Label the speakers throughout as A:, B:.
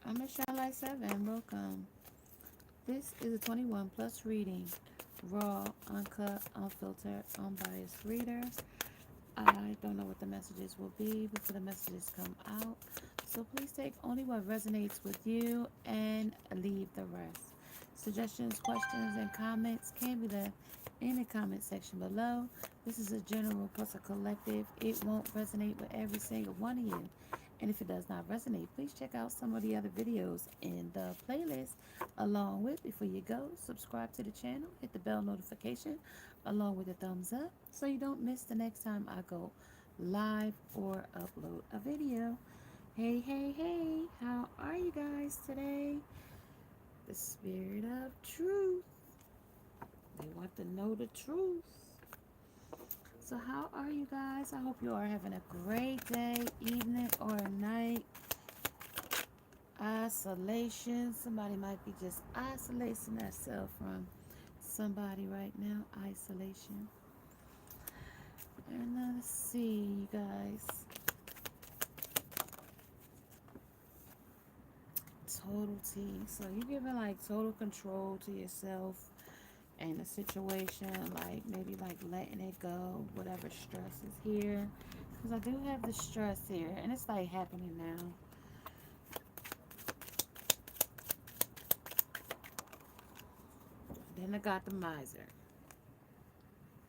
A: I'm Michelle Light 7. Welcome. This is a 21 plus reading. Raw, uncut, unfiltered, unbiased reader. I don't know what the messages will be before the messages come out. So please take only what resonates with you and leave the rest. Suggestions, questions, and comments can be left in the comment section below. This is a general plus a collective. It won't resonate with every single one of you. And if it does not resonate, please check out some of the other videos in the playlist. Along with, before you go, subscribe to the channel, hit the bell notification along with a thumbs up so you don't miss the next time I go live or upload a video. Hey, hey, hey, how are you guys today? The spirit of truth. They want to know the truth. So, how are you guys? I hope you are having a great day, evening, or night. Isolation. Somebody might be just isolating themselves from somebody right now. Isolation. And let's see, you guys. Total T. So you're giving like total control to yourself and the situation, like maybe like letting it go, whatever stress is here. Because I do have the stress here, and it's like happening now. Then I got the miser.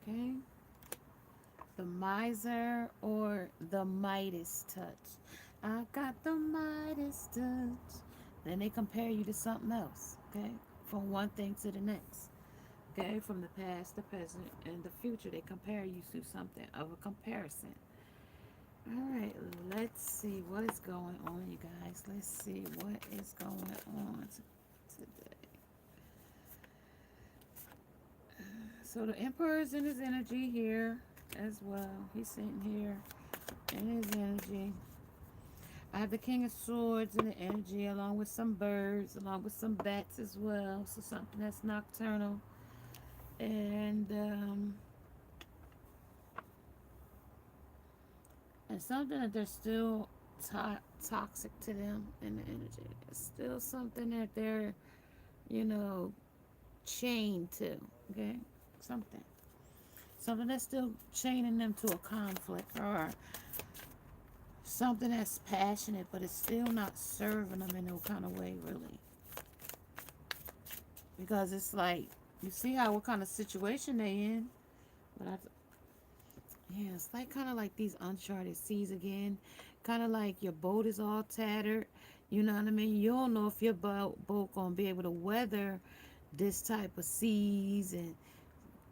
A: Okay? The miser or the Midas touch. I got the Midas touch. Then they compare you to something else. Okay? From one thing to the next. Okay, from the past, the present, and the future, they compare you to something of a comparison. All right, let's see what is going on, you guys. Let's see what is going on today. So the Emperor is in his energy here as well. He's sitting here in his energy. I have the King of Swords in the energy, along with some birds, along with some bats as well. So something that's nocturnal. And something that they're still toxic to them in the energy. It's still something that they're, you know, chained to. Okay, something, something that's still chaining them to a conflict, or something that's passionate, but it's still not serving them in no kind of way, really. Because it's like you see how what kind of situation they in, but yeah, it's like kind of like these uncharted seas again. Kind of like your boat is all tattered. You know what I mean? You don't know if your boat gonna be able to weather this type of seas and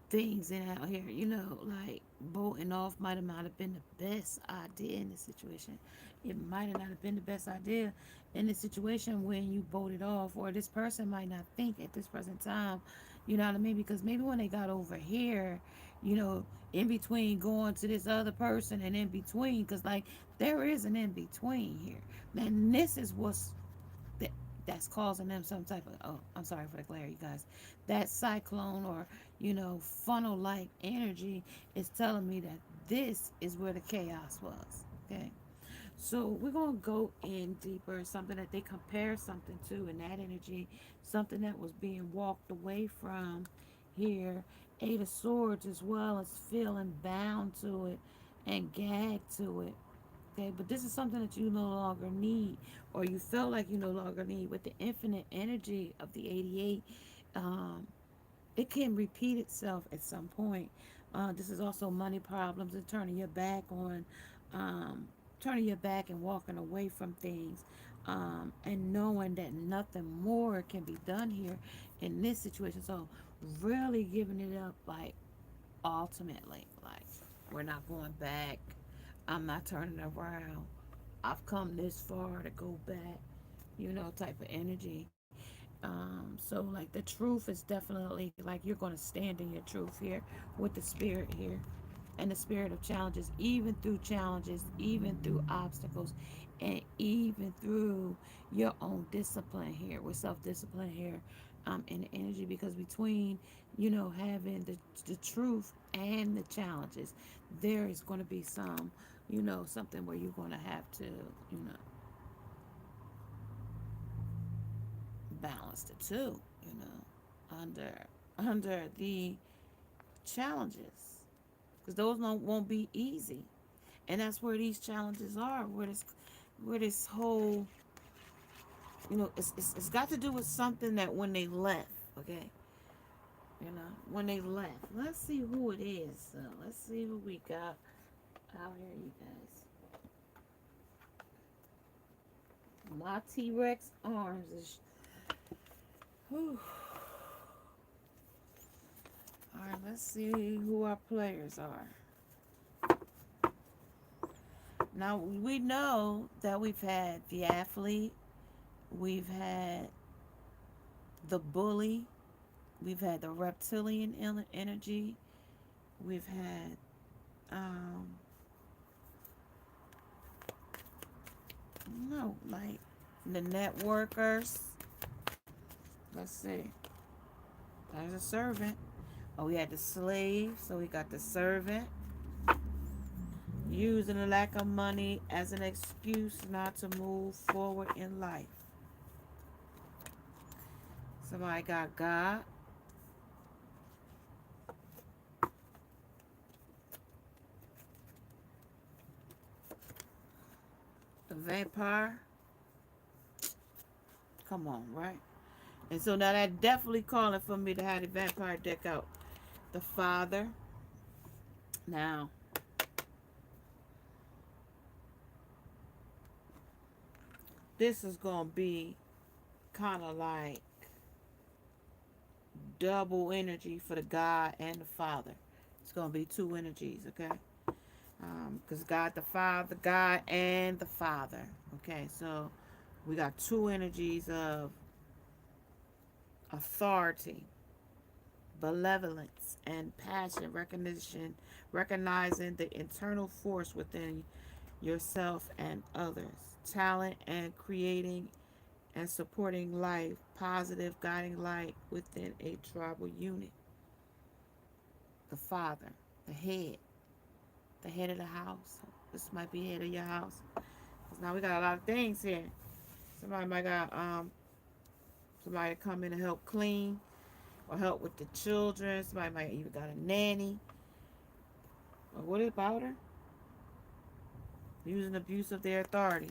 A: things in out here. You know, like boating off might have not have been the best idea in this situation. It might have not have been the best idea in this situation when you boated off, or this person might not think at this present time. You know what I mean? Because maybe when they got over here, you know, in between going to this other person and in between, because like there is an in between here. And this is what's that that's causing them some type of, oh, I'm sorry for the glare, you guys, that cyclone or, you know, funnel like energy is telling me that this is where the chaos was. Okay, so we're going to go in deeper, something that they compare something to in that energy, something that was being walked away from here. Eight of Swords, as well as feeling bound to it and gagged to it. Okay, but this is something that you no longer need, or you felt like you no longer need. With the infinite energy of the 88, um, it can repeat itself at some point. This is also money problems and um, turning your back and walking away from things, and knowing that nothing more can be done here in this situation. So, really giving it up, like ultimately, like we're not going back. I'm not turning around. I've come this far to go back, you know, type of energy. So like the truth is definitely like you're going to stand in your truth here with the spirit here, and the spirit of challenges, even through challenges, even through obstacles, and even through your own discipline here, with self-discipline here, in the energy. Because between, you know, having the truth and the challenges, there is going to be some, you know, something where you're going to have to, you know, balanced it too, you know, under the challenges, because those won't be easy, and that's where these challenges are, where this whole, you know, it's got to do with something that when they left, okay, you know, when they left. Let's see who it is. So let's see who we got out here, you guys. My T-Rex arms is. Whew. All right, let's see who our players are. Now we know that we've had the athlete, we've had the bully, we've had the reptilian energy, we've had um no, like the networkers. Let's see. There's a servant. Oh, we had the slave, so we got the servant. Using the lack of money as an excuse not to move forward in life. Somebody got God. The vampire. Come on, right? And so now that definitely calling for me to have the vampire deck out. The father. Now, this is going to be kind of like double energy for the God and the Father. It's going to be two energies, okay? Because God and the Father. Okay, so we got two energies of authority, benevolence, and passion, recognition, recognizing the internal force within yourself and others, talent and creating and supporting life, positive guiding light within a tribal unit. The father, the head of the house. This might be head of your house. Because now we got a lot of things here. Somebody might got somebody to come in and help clean or help with the children. Somebody might even got a nanny. Or what about her? Using abuse of their authority.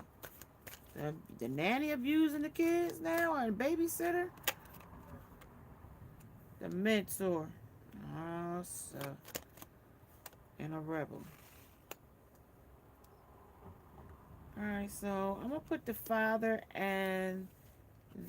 A: The nanny abusing the kids now, or the babysitter? The mentor. Oh, so. And a rebel. Alright, so I'm going to put the father and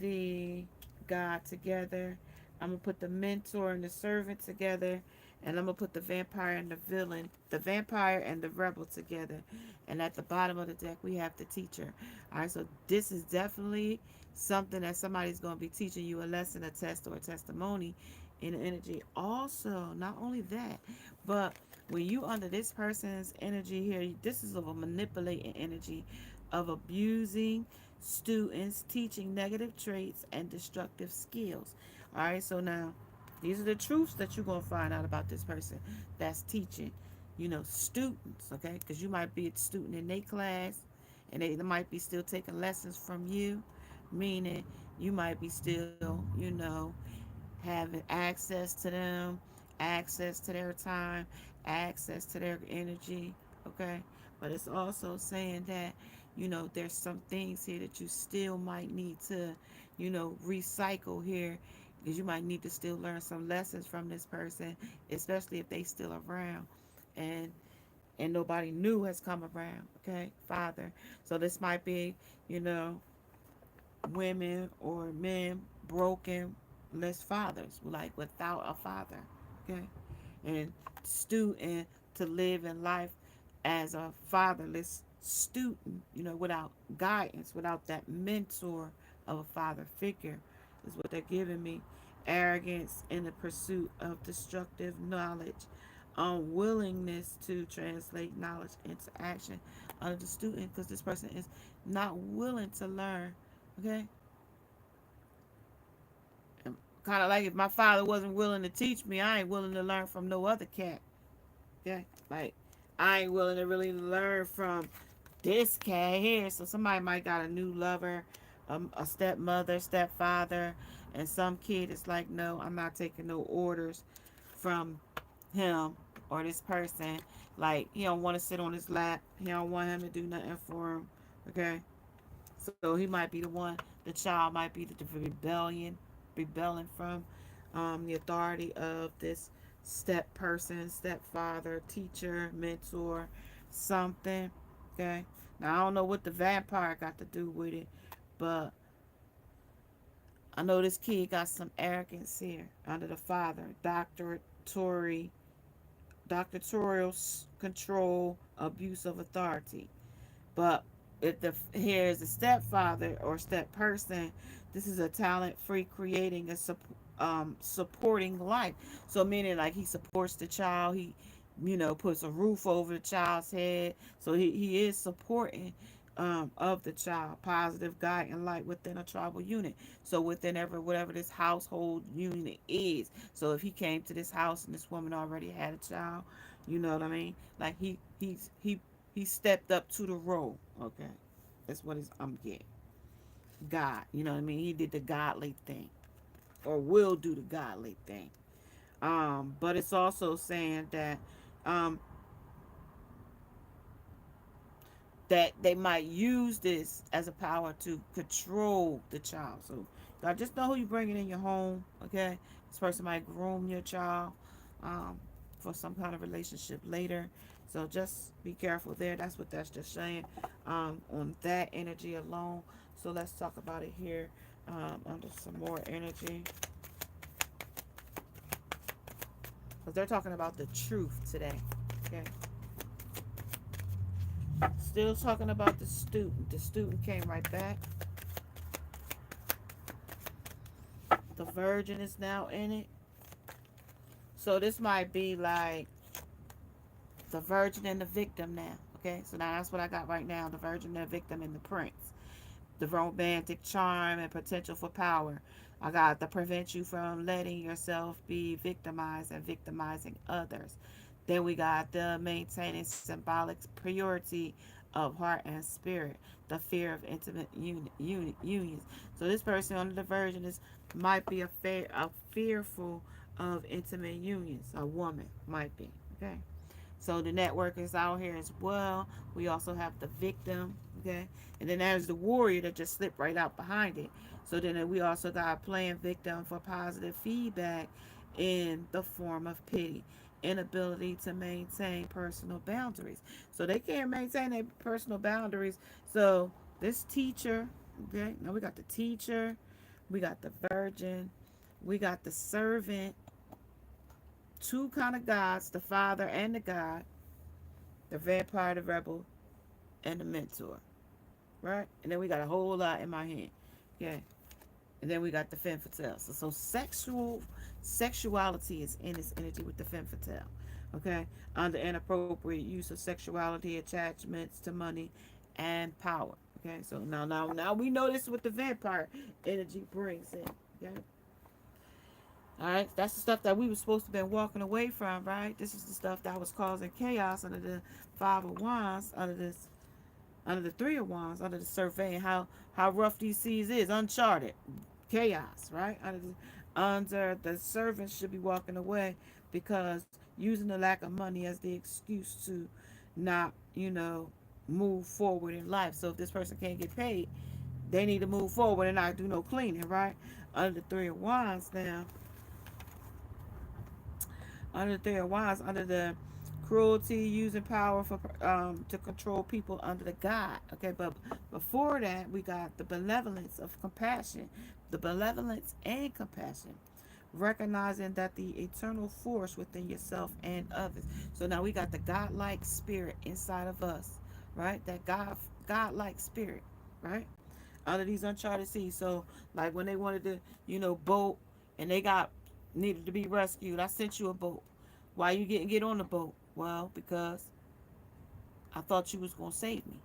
A: the God together. I'm going to put the mentor and the servant together. And I'm going to put the vampire and the villain, the vampire and the rebel together. And at the bottom of the deck, we have the teacher. Alright, so this is definitely something that somebody's going to be teaching you a lesson, a test, or a testimony in the energy. Also, not only that, but when you under this person's energy here, this is of a manipulating energy of abusing students, teaching negative traits and destructive skills. All right, so now these are the truths that you're going to find out about this person that's teaching, you know, students, okay? Because you might be a student in their class and they might be still taking lessons from you, meaning you might be still, you know, having access to them, access to their time, access to their energy, okay? But it's also saying that, you know, there's some things here that you still might need to, you know, recycle here, because you might need to still learn some lessons from this person, especially if they still around and nobody new has come around, okay? Father. So this might be, you know, women or men broken less fathers, like without a father, okay? And student to live in life as a fatherless student, you know, without guidance, without that mentor of a father figure, is what they're giving me. Arrogance in the pursuit of destructive knowledge, unwillingness to translate knowledge into action under the student, because this person is not willing to learn, okay? Kind of like if my father wasn't willing to teach me, I ain't willing to learn from no other cat. Yeah, like I ain't willing to really learn from this cat here. So somebody might got a new lover, a stepmother, stepfather, and some kid is like, no, I'm not taking no orders from him or this person. Like, he don't want to sit on his lap. He don't want him to do nothing for him. Okay, so he might be the one. The child might be the rebelling from the authority of this step person, stepfather, teacher, mentor, something. Okay, now I don't know what the vampire got to do with it, but I know this kid got some arrogance here under the father, doctoratorial control, abuse of authority. But if the here's a stepfather or step person, this is a talent free creating a supporting life. So meaning like he supports the child, he puts a roof over the child's head. So he is supporting of the child, positive guide and light within a tribal unit. So within every whatever this household unit is. So if he came to this house and this woman already had a child, you know what I mean? Like he stepped up to the role. Okay, that's what I'm getting. God, you know what I mean? He did the godly thing, or will do the godly thing. But it's also saying that um, that they might use this as a power to control the child. So God, just know who you bringing in your home. Okay, this person might groom your child um, for some kind of relationship later. So just be careful there. That's what that's just saying on that energy alone. So let's talk about it here under some more energy because they're talking about the truth today. Okay, still talking about the student. The student came right back. The virgin is now in it. So this might be like the virgin and the victim now. Okay, so now that's what I got right now: the virgin, the victim, and the prince. The romantic charm and potential for power. I got to prevent you from letting yourself be victimized and victimizing others. Then we got the maintaining symbolic purity of heart and spirit, the fear of intimate unions. So this person under the virgin is might be a fearful of intimate unions. A woman might be. Okay. So the network is out here as well. We also have the victim, okay? And then there's the warrior that just slipped right out behind it. So then we also got playing victim for positive feedback in the form of pity, inability to maintain personal boundaries. So they can't maintain their personal boundaries. So this teacher, okay? Now we got the teacher, we got the virgin, we got the servant, two kind of gods, the father and the god, the vampire, the rebel, and the mentor. Right? And then we got a whole lot in my hand. Okay. And then we got the femme fatale. So sexuality is in this energy with the femme fatale. Okay. Under inappropriate use of sexuality, attachments to money and power. Okay. So now we know this is what the vampire energy brings in. Okay. All right, that's the stuff that we were supposed to be walking away from, right? This is the stuff that was causing chaos under the Five of Wands, under the Three of Wands, under the survey, and how rough these seas is, uncharted, chaos, right? Under the servants should be walking away because using the lack of money as the excuse to not, move forward in life. So if this person can't get paid, they need to move forward and not do no cleaning, right? Under the Three of Wands now, under their wives, under the cruelty, using power for to control people under the God. Okay, but before that, we got the benevolence of compassion, the benevolence and compassion, recognizing that the eternal force within yourself and others. So now we got the godlike spirit inside of us, right? That godlike spirit, right? Under these uncharted seas. So like when they wanted to, boat and they got needed to be rescued, I sent you a boat. Why you didn't get on the boat? Well, because I thought you was gonna save me.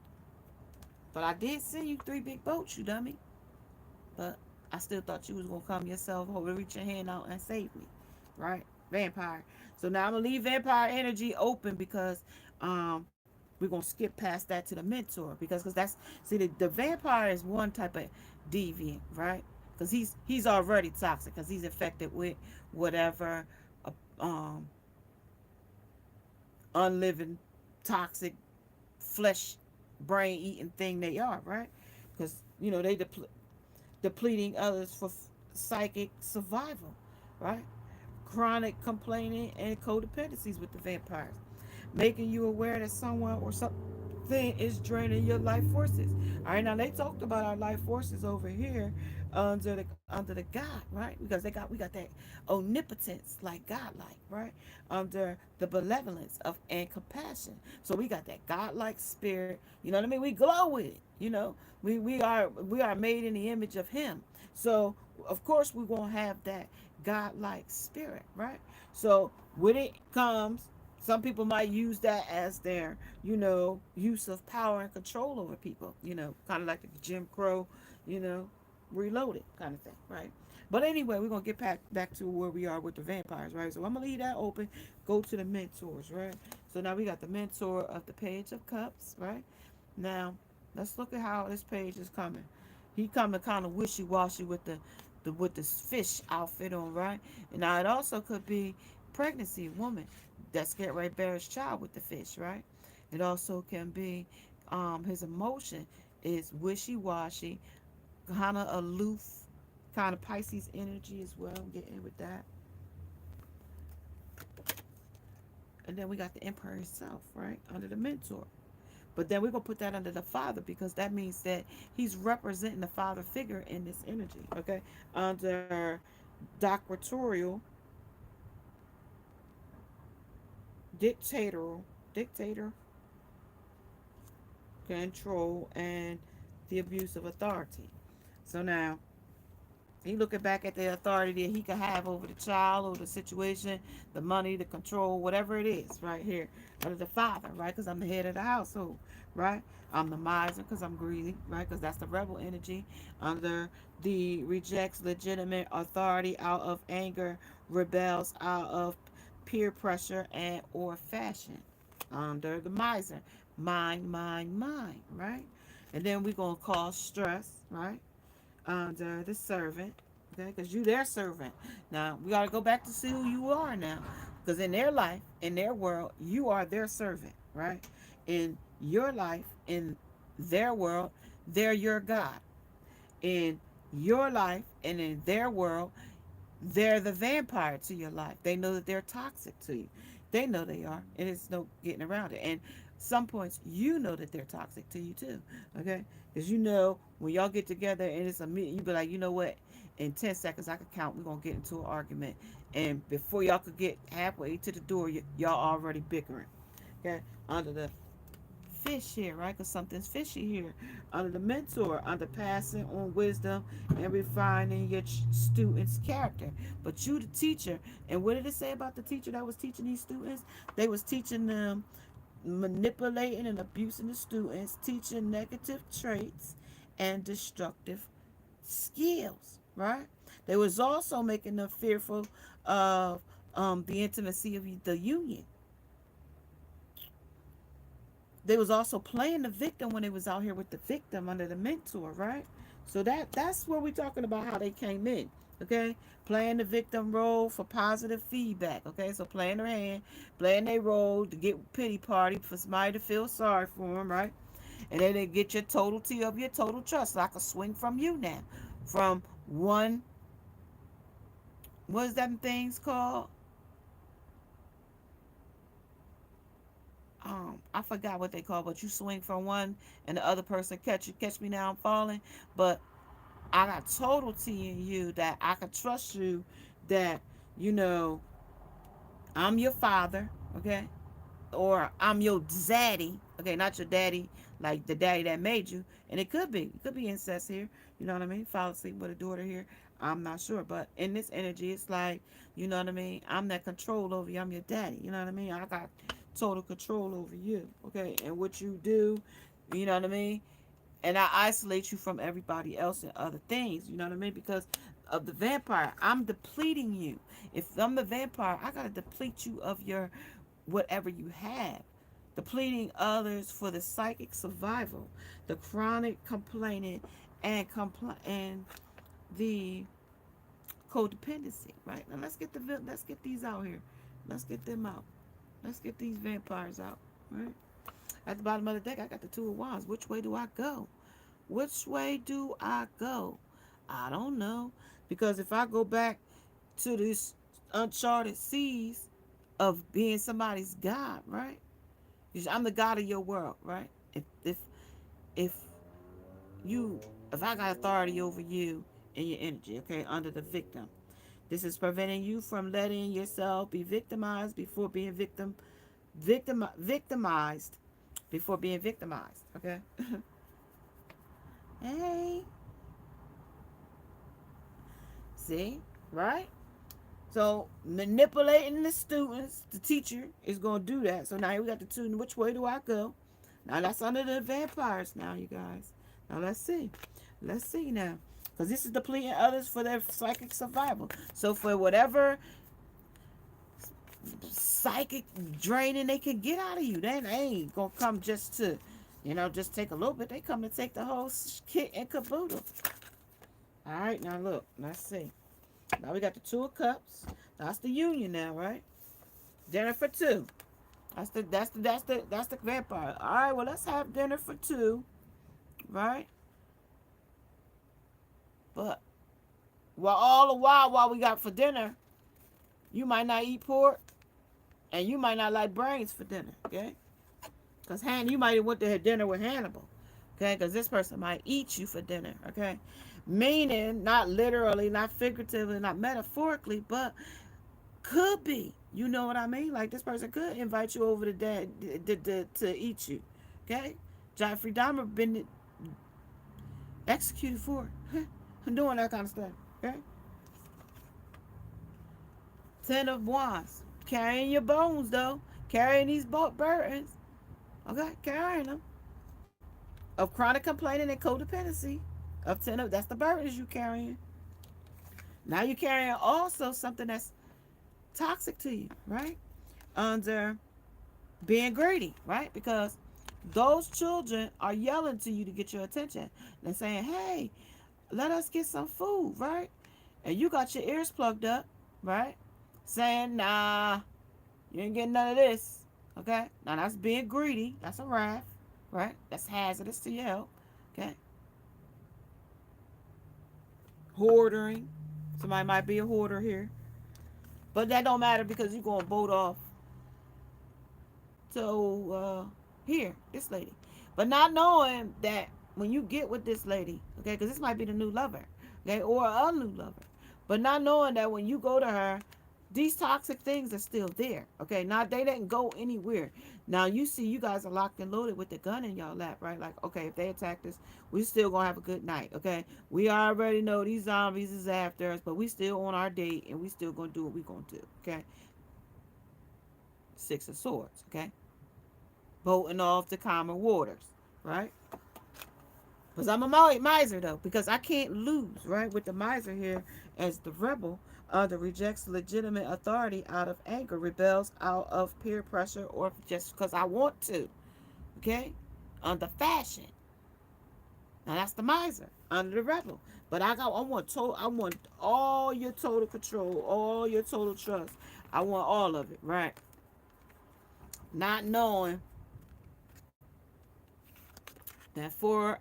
A: But I did send you three big boats, you dummy. But I still thought you was gonna come yourself over, reach your hand out and save me. Right? Vampire. So now I'm gonna leave vampire energy open because we're gonna skip past that to the mentor, because that's, see, the vampire is one type of deviant, right? Because he's already toxic, because he's infected with whatever uh, um unliving, toxic, flesh, brain eating thing they are, right? Because they depleting others for psychic survival, right? Chronic complaining and codependencies with the vampires, making you aware that someone or something is draining your life forces. All right, now they talked about our life forces over here under the God, right? Because we got that omnipotence, like God-like, right? Under the benevolence of and compassion. So we got that God-like spirit. You know what I mean? We glow with it. We are made in the image of Him. So of course we're gonna have that God-like spirit, right? So when it comes, some people might use that as their, use of power and control over people, kind of like the Jim Crow, you know, reloaded kind of thing, right? But anyway, we're gonna get back to where we are with the vampires, right? So I'm gonna leave that open. Go to the mentors, right? So now we got the mentor of the Page of Cups, right? Now let's look at how this page is coming. He coming kind of wishy washy with the with this fish outfit on, right? And now it also could be pregnancy woman that's getting ready to bear his child with the fish, right? It also can be his emotion is wishy washy, kind of aloof, kind of Pisces energy as well. Getting with that, and then we got the Emperor himself, right, under the mentor. But then we're gonna put that under the father, because that means that he's representing the father figure in this energy. Okay, under dictatorial, dictator, control, and the abuse of authority. So now he looking back at the authority that he could have over the child, over the situation, the money, the control, whatever it is, right here, under the father, right? Because I'm the head of the household, right? I'm the miser because I'm greedy, right? Because that's the rebel energy. Under the rejects legitimate authority out of anger, rebels out of peer pressure and or fashion. Under the miser, mind, right? And then we're gonna cause stress, right? Under the servant, okay, because you their servant. Now we got to go back to see who you are now, because in their life, in their world, you are their servant, right? In your life, in their world, they're your God. In your life and in their world, they're the vampire to your life. They know that they're toxic to you. They know they are, and it's no getting around it. And some points, you know that they're toxic to you too. Okay, because when y'all get together and it's a meeting, you be like, you know what? In 10 seconds, I could count. We're gonna get into an argument, and before y'all could get halfway to the door, y'all already bickering. Okay, under the fish here, right? Because something's fishy here. Under the mentor, under passing on wisdom and refining your student's character. But you, the teacher, and what did it say about the teacher that was teaching these students? They was teaching them manipulating and abusing the students, teaching negative traits and destructive skills, right? They was also making them fearful of the intimacy of the union. They was also playing the victim when they was out here with the victim under the mentor, right? So that's where we're talking about how they came in. Okay, playing the victim role for positive feedback. Okay, so playing their hand, playing their role to get pity party for somebody to feel sorry for them, right? And then they get your totality of your total trust, like a swing from you now, from one. What is that things called? I forgot what they call, but you swing from one and the other person catch me now I'm falling. But I got totality in you that I can trust you, that you know I'm your father, okay? Or I'm your zaddy, okay, not your daddy, like the daddy that made you. And it could be incest here, you know what I mean? Fall asleep with a daughter here. I'm not sure, but in this energy, it's like, you know what I mean? I'm that control over you. I'm your daddy, you know what I mean? I got total control over you, okay? And what you do, you know what I mean? And I isolate you from everybody else and other things, you know what I mean? Because of the vampire, I'm depleting you. If I'm the vampire, I gotta deplete you of your whatever you have. depleting others for the psychic survival, the chronic complaining, and the codependency. Right now, let's get these out here. Let's get them out. Let's get these vampires out. Right at the bottom of the deck, I got the Two of Wands. Which way do I go? Which way do I go? I don't know, because if I go back to this uncharted seas of being somebody's god, right? Because I'm the god of your world, right? If you if I got authority over you and your energy, okay, under the victim, this is preventing you from letting yourself be victimized before being victimized before being victimized. Okay. Hey, see, right? So manipulating the students, the teacher is going to do that. So now we got the two. Which way do I go? Now that's under the vampires. Now you guys. Now let's see. Let's see now, because this is depleting others for their psychic survival. So for whatever psychic draining they can get out of you, they ain't gonna come just to, just take a little bit. They come to take the whole kit and caboodle. All right, now look. Let's see. Now we got the Two of Cups. That's the union now, right? Dinner for two. That's the vampire. All right, well, let's have dinner for two, right? But all the while we got for dinner, you might not eat pork, and you might not like brains for dinner, okay? Because you might have went to have dinner with Hannibal, okay? Because this person might eat you for dinner, okay? Meaning, not literally, not figuratively, not metaphorically, but could be. You know what I mean? Like, this person could invite you over to eat you, okay? Jeffrey Dahmer been executed for it. Doing that kind of stuff, okay? Ten of Wands. Carrying your bones, though. Carrying these burdens. Okay? Carrying them. Of chronic complaining and codependency. That's the burdens you carrying. Now you're carrying also something that's toxic to you, right? Under being greedy, right? Because those children are yelling to you to get your attention. They're saying, hey, let us get some food, right? And you got your ears plugged up, right? Saying, nah, you ain't getting none of this. Okay? Now that's being greedy. That's a wrath, right? That's hazardous to your health. Okay? Hoarding. Somebody might be a hoarder here. But that don't matter, because you're going to boat off to here, this lady. But not knowing that when you get with this lady, okay, because this might be the new lover, okay, or a new lover. But not knowing that when you go to her, these toxic things are still there, okay? Now, they didn't go anywhere. Now, you see, you guys are locked and loaded with the gun in y'all lap, right? Like, okay, if they attack us, we still gonna have a good night, okay? We already know these zombies is after us, but we still on our date, and we still gonna do what we gonna do, okay? Six of Swords, okay? Boating off to calmer waters, right? Because I'm a miser, though, because I can't lose, right? With the miser here as the rebel, that rejects legitimate authority out of anger, rebels out of peer pressure, or just because I want to, okay? Under fashion. Now that's the miser, under the rebel. But I want all your total control, all your total trust. I want all of it, right? Not knowing that four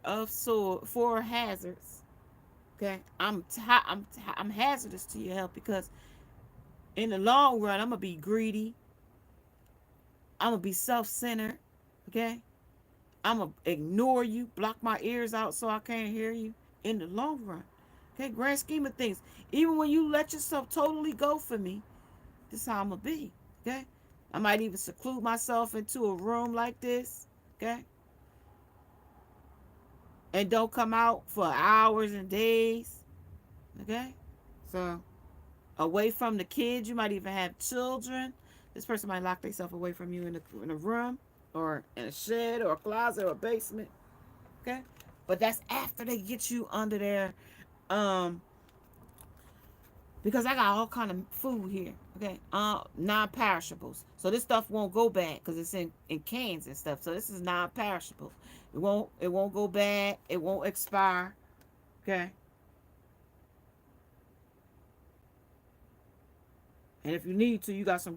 A: hazards. Okay, I'm hazardous to your health, because in the long run, I'm gonna be greedy. I'm gonna be self-centered. Okay, I'm gonna ignore you, block my ears out so I can't hear you. In the long run, okay, grand scheme of things. Even when you let yourself totally go for me, this is how I'm gonna be. Okay, I might even seclude myself into a room like this. Okay. And don't come out for hours and days. Okay? So, away from the kids, you might even have children. This person might lock themselves away from you in a room, or in a shed, or a closet, or a basement. Okay? But that's after they get you under their, because I got all kind of food here. Okay, non-perishables. So this stuff won't go bad because it's in cans and stuff. So this is non-perishable. It won't go bad. It won't expire. Okay, and if you need to, you got some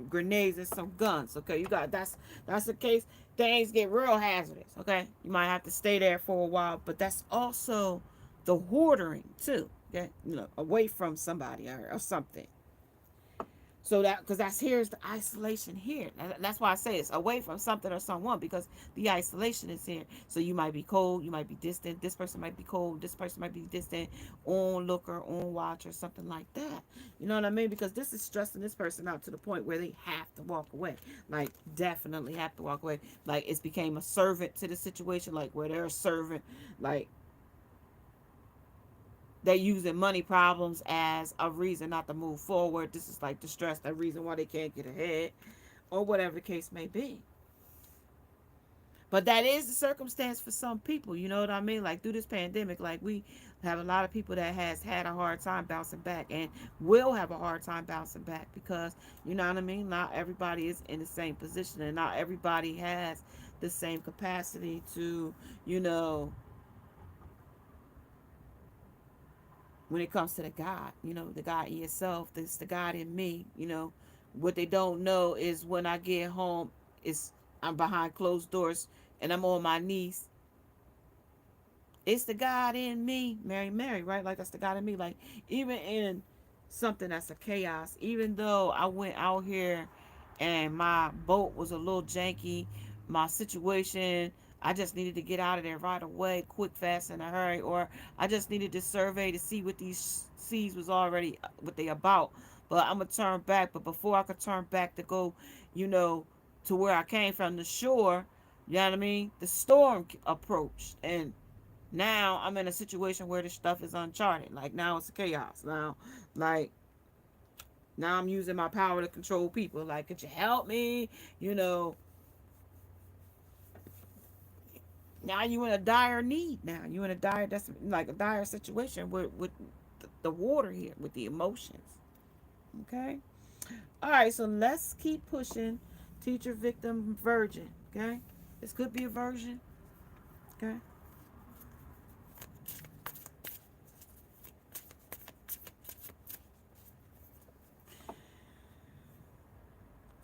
A: grenades and some guns. Okay, you got that's the case. Things get real hazardous. Okay, you might have to stay there for a while, but that's also the hoarding too. Okay, away from somebody or something. So that, because that's here's the isolation here. That's why I say it's away from something or someone, because the isolation is here. So you might be cold, you might be distant. This person might be cold, this person might be distant, on looker, on watch, or something like that. You know what I mean? Because this is stressing this person out to the point where they have to walk away. Like, definitely have to walk away. Like, it's became a servant to the situation, like where they're a servant, like they're using money problems as a reason not to move forward. This is like the stress, the reason why they can't get ahead, or whatever the case may be. But that is the circumstance for some people. You know what I mean? Like, through this pandemic, like, we have a lot of people that has had a hard time bouncing back and will have a hard time bouncing back, because, you know what I mean, not everybody is in the same position, and not everybody has the same capacity to, you know, when it comes to the God, the God in yourself, this the God in me, what they don't know is when I get home, it's I'm behind closed doors and I'm on my knees. It's the God in me, Mary, right? Like, that's the God in me. Like, even in something that's a chaos, even though I went out here and my boat was a little janky, my situation, I just needed to get out of there right away, quick, fast, in a hurry, or I just needed to survey to see what these seas was already, what they about. But I'm gonna turn back. But before I could turn back to go, you know, to where I came from, the shore, you know what I mean? The storm approached, and now I'm in a situation where this stuff is uncharted. Like, now it's chaos. Like, now I'm using my power to control people. Like, could you help me? You know, now you in a dire need. Now you in a dire, that's like a dire situation with the water here, with the emotions. Okay. All right. So let's keep pushing. Teacher, victim, virgin. Okay. This could be a virgin. Okay.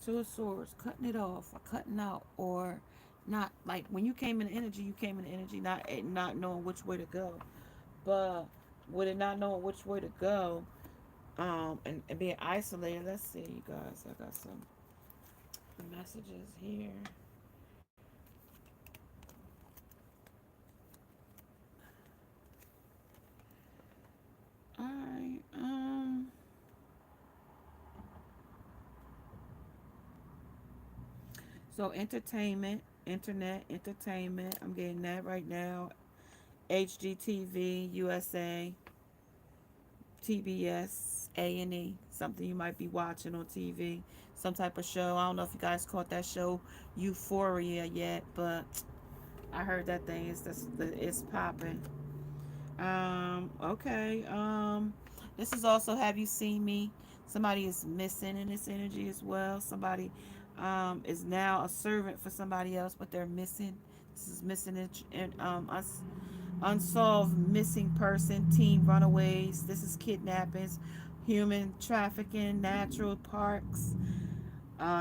A: Two of Swords, cutting it off or cutting out, or not. Like, when you came in energy, you came in energy, not knowing which way to go. But with it not knowing which way to go, and being isolated. Let's see, you guys. I got some messages here. All right. So entertainment, internet, entertainment. I'm getting that right now. HGTV, USA, TBS, A&E, something you might be watching on TV, some type of show. I don't know if you guys caught that show Euphoria yet, but I heard that thing is just, it's popping. Okay. This is also Have You Seen Me? Somebody is missing in this energy as well. Somebody is now a servant for somebody else, but they're missing. This is missing in us. Unsolved missing person, teen runaways. This is kidnappings, human trafficking, natural parks,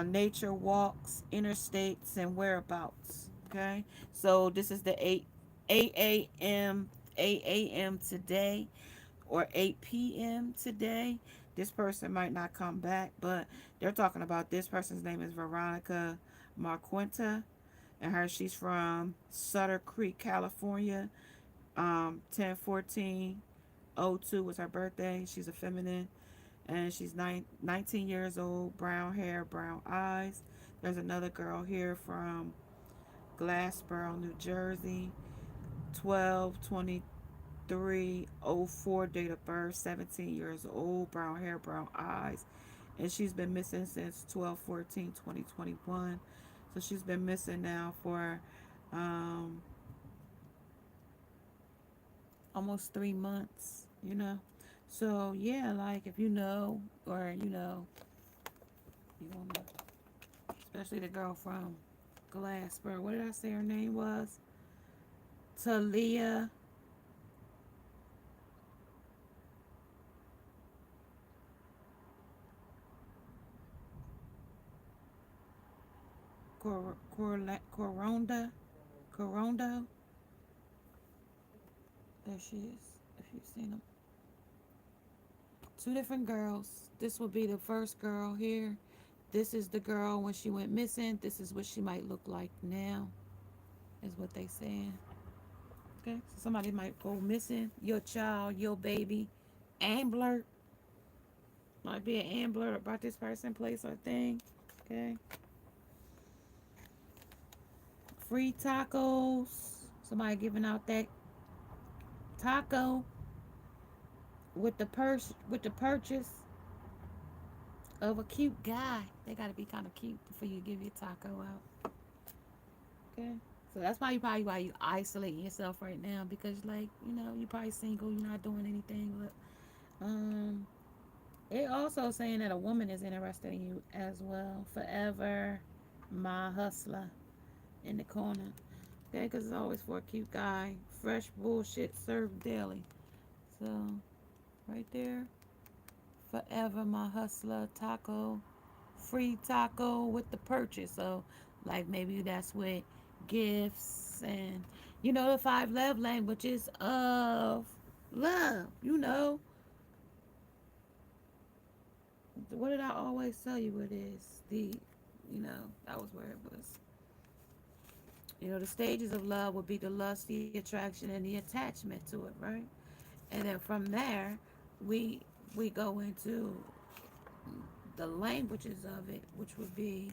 A: nature walks, interstates, and whereabouts. Okay, so this is the 8 a.m. 8 a.m. today, or 8 p.m. today. This person might not come back, but they're talking about this person's name is Veronica Marquenta, and she's from Sutter Creek, California. 10/14/02 was her birthday. She's a feminine, and she's 19 years old, brown hair, brown eyes. There's another girl here from Glassboro, New Jersey, 12/23/04 date of birth, 17 years old, brown hair, brown eyes, and she's been missing since 12/14/2021. So she's been missing now for um, almost 3 months. So yeah, like, if you know, or You want to, especially the girl from Glasper. What did I say her name was? Talia Coronda. Corondo. There she is. If you've seen them, two different girls. This will be the first girl here. This is the girl when she went missing. This is what she might look like now, is what they saying. Okay, so somebody might go missing. Your child, your baby, Ambler might be an Ambler about this person, place, or thing. Okay, free tacos. Somebody giving out that taco with the purchase of a cute guy. They gotta be kind of cute before you give your taco out. Okay. So that's why you isolating yourself right now, because like, you're probably single, you're not doing anything. But it also saying that a woman is interested in you as well. Forever my hustler in the corner. Okay, because it's always for a cute guy. Fresh bullshit served daily. So right there, forever my hustler taco, free taco with the purchase. So like maybe that's with gifts and the five love languages of love. What did I always tell you it is? That was where it was. The stages of love would be the lust, the attraction, and the attachment to it, right? And then from there, we we go into the languages of it, which would be,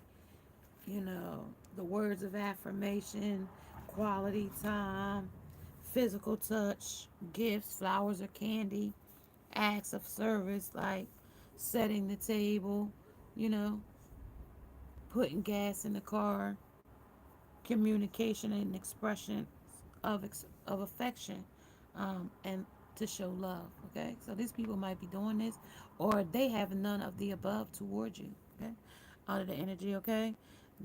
A: the words of affirmation, quality time, physical touch, gifts, flowers or candy, acts of service like setting the table, you know, putting gas in the car, communication and expression of affection, and to show love. Okay, so these people might be doing this, or they have none of the above towards you. Okay, out of the energy. Okay,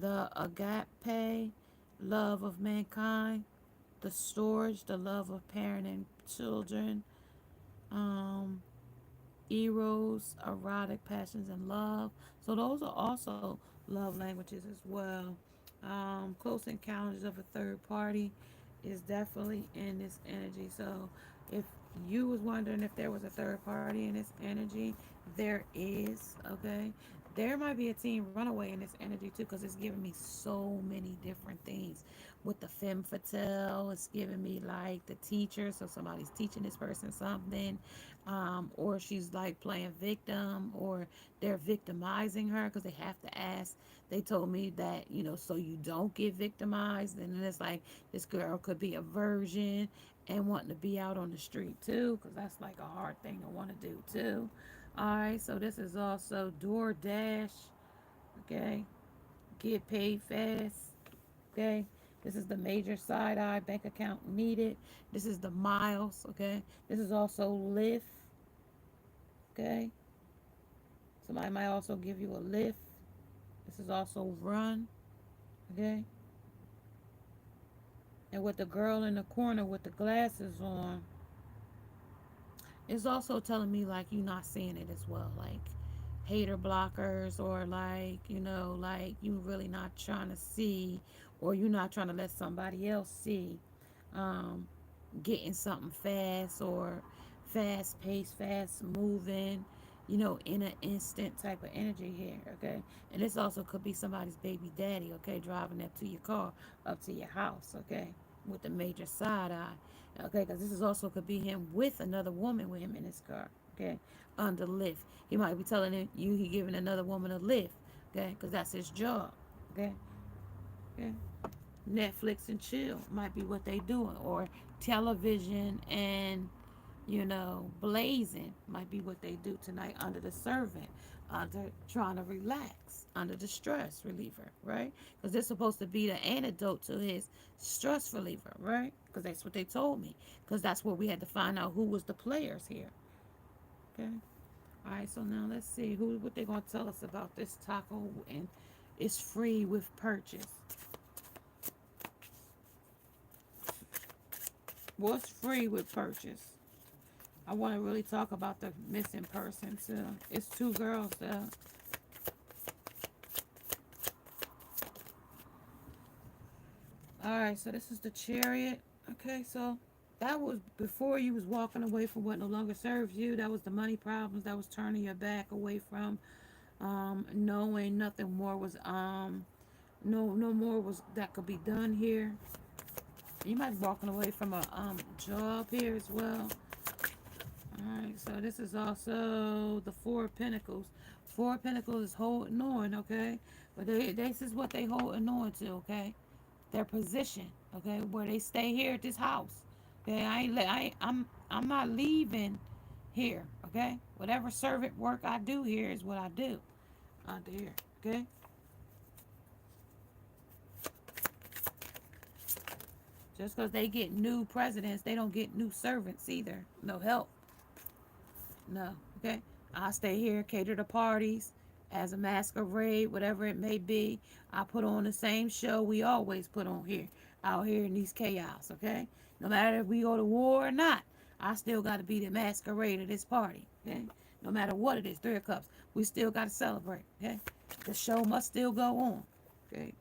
A: the agape love of mankind, the storage, the love of parent and children, um, eros, erotic passions, and love. So those are also love languages as well. Close encounters of a third party is definitely in this energy. So if you was wondering if there was a third party in this energy, there is. Okay, there might be a teen runaway in this energy too, because it's giving me so many different things. With the femme fatale, it's giving me like the teacher, so somebody's teaching this person something, or she's like playing victim, or they're victimizing her because they have to ask. They told me that, so you don't get victimized. And then it's like this girl could be a virgin and wanting to be out on the street too, because that's like a hard thing to want to do too. All right, so this is also DoorDash. Okay, get paid fast. Okay, this is the major side eye bank account needed. This is the miles. Okay, this is also Lyft. Okay, somebody might also give you a lift. This is also run. Okay, and with the girl in the corner with the glasses on, it's also telling me like you're not seeing it as well, like hater blockers, or like, like you really not trying to see, or you're not trying to let somebody else see, um getting something fast, or fast paced, fast moving, in an instant type of energy here. Okay, and this also could be somebody's baby daddy. Okay, driving up to your car, up to your house. Okay, with the major side eye. Okay, because this is also could be him with another woman with him in his car. Okay, under lift, he might be telling you he giving another woman a lift. Okay, because that's his job. Okay. Okay, Netflix and chill might be what they doing, or television and, blazing might be what they do tonight under the servant, under trying to relax, under the stress reliever, right? Because they're supposed to be the antidote to his stress reliever, right? Because that's what they told me. Because that's where we had to find out who was the players here. Okay, All right, so now let's see what they're gonna tell us about this taco, and it's free with purchase. What's free with purchase? I want to really talk about the missing person too. It's two girls though. All right, so this is the chariot. Okay, so that was before you was walking away from what no longer serves you. That was the money problems. That was turning your back away from knowing nothing more was no more was that could be done here. You might be walking away from a job here as well. Alright, so this is also the Four of Pentacles. Four of Pentacles is holding on, okay? But this is what they holding on to, okay? Their position, okay? Where they stay here at this house. Okay, I'm not leaving here, okay? Whatever servant work I do here is what I do out there, okay? Just because they get new presidents, they don't get new servants either. No help. No, okay? I stay here, cater to parties as a masquerade, whatever it may be. I put on the same show we always put on here, out here in these chaos, okay? No matter if we go to war or not, I still got to be the masquerade of this party, okay? No matter what it is, Three of Cups, we still got to celebrate, okay? The show must still go on, okay?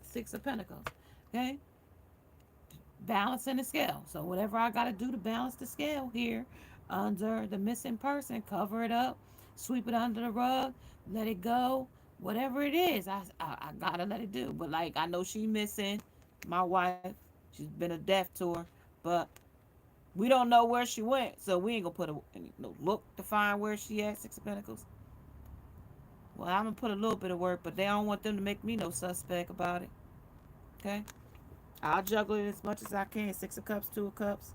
A: Six of Pentacles, okay? Balancing the scale. So whatever I got to do to balance the scale here under the missing person, cover it up, sweep it under the rug, let it go. Whatever it is, I gotta let it do. But like I know she missing my wife. She's been a death to her, but we don't know where she went, so we ain't gonna put any no look to find where she at. Six of Pentacles. Well, I'm gonna put a little bit of work, but they don't want them to make me no suspect about it. Okay. I'll juggle it as much as I can. Six of Cups, Two of Cups,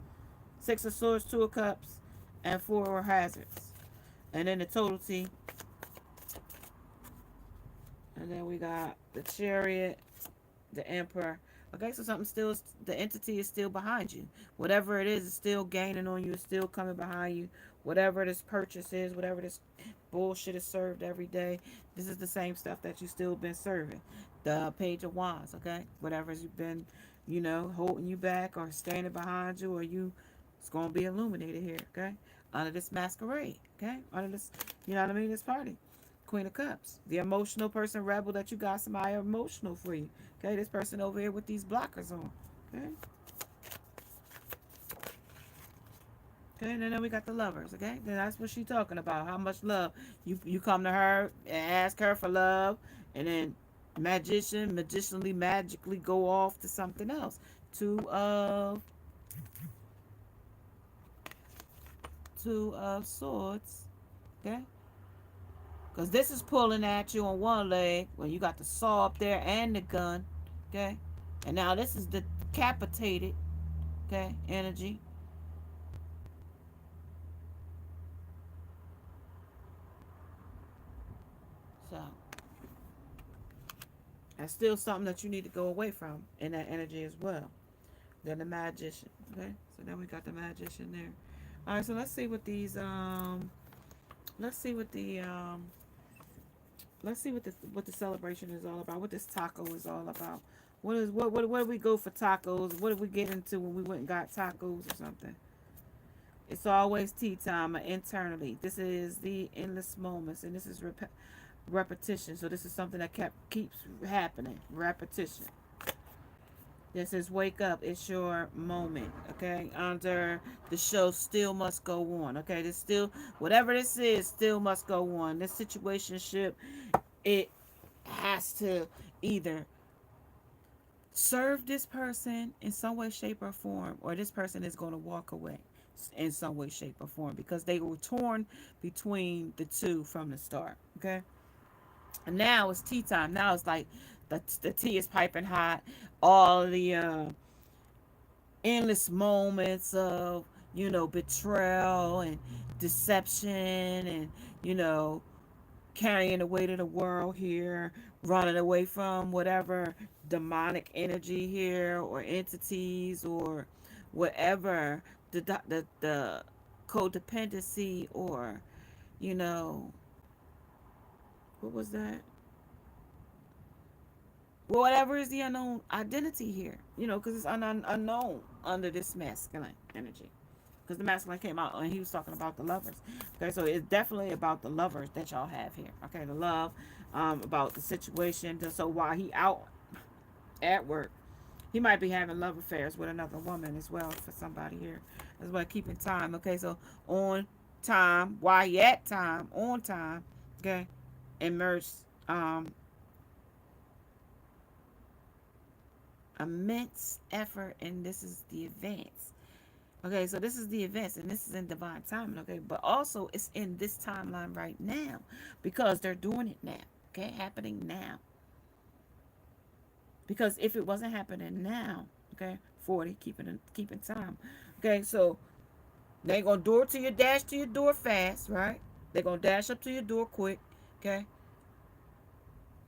A: Six of Swords, Two of Cups, and Four of Hazards. And then the total T. And then we got the Chariot, the Emperor. Okay, so something still, the entity is still behind you. Whatever it is still gaining on you, it's still coming behind you. Whatever this purchase is, whatever this bullshit is served every day, this is the same stuff that you still been serving. The Page of Wands, okay? Whatever's you've been, holding you back or standing behind you, or it's going to be illuminated here, okay? Under this masquerade, okay? Under this, this party. Queen of Cups. The emotional person, rebel, that you got somebody emotional for you. Okay, this person over here with these blockers on. Okay. Okay, and then we got the lovers. Okay, then that's what she's talking about. How much love you come to her and ask her for love, and then magicianly magically go off to something else. Two of swords. Okay. Because this is pulling at you on one leg when you got the saw up there and the gun. Okay. And now this is the decapitated. Okay. Energy. So that's still something that you need to go away from in that energy as well. Then the magician. Okay. So then we got the magician there. All right. So let's see what these let's see what the let's see what the celebration is all about. What this taco is all about. What do we go for tacos? What did we get into when we went and got tacos or something? It's always tea time internally. This is the endless moments, and this is repetition. So this is something that keeps happening. Repetition. This is wake up. It's your moment. Okay. Under the show still must go on. Okay. This still, whatever this is, still must go on. This situationship, it has to either serve this person in some way, shape, or form, or this person is going to walk away in some way, shape, or form, because they were torn between the two from the start. Okay. And now it's tea time. Now it's like the tea is piping hot. All the endless moments of betrayal and deception, and you know carrying the weight of the world here, running away from whatever demonic energy here, or entities, or whatever the codependency, or you know, what was that? Well, whatever is the unknown identity here, because it's unknown under this masculine energy. Because the masculine came out and he was talking about the lovers. Okay, so it's definitely about the lovers that y'all have here. Okay, the love, about the situation. So while he out at work, he might be having love affairs with another woman as well for somebody here. As well, keeping time. Okay, so on time, while he at time, on time. Okay, immersed, immense effort, and this is the advance. Okay, so this is the events, and this is in divine timing. Okay, but also it's in this timeline right now because they're doing it now. Okay, happening now. Because if it wasn't happening now, okay, 40, keeping time. Okay, so they ain't gonna do it to your dash to your door fast, right? They're gonna dash up to your door quick. Okay,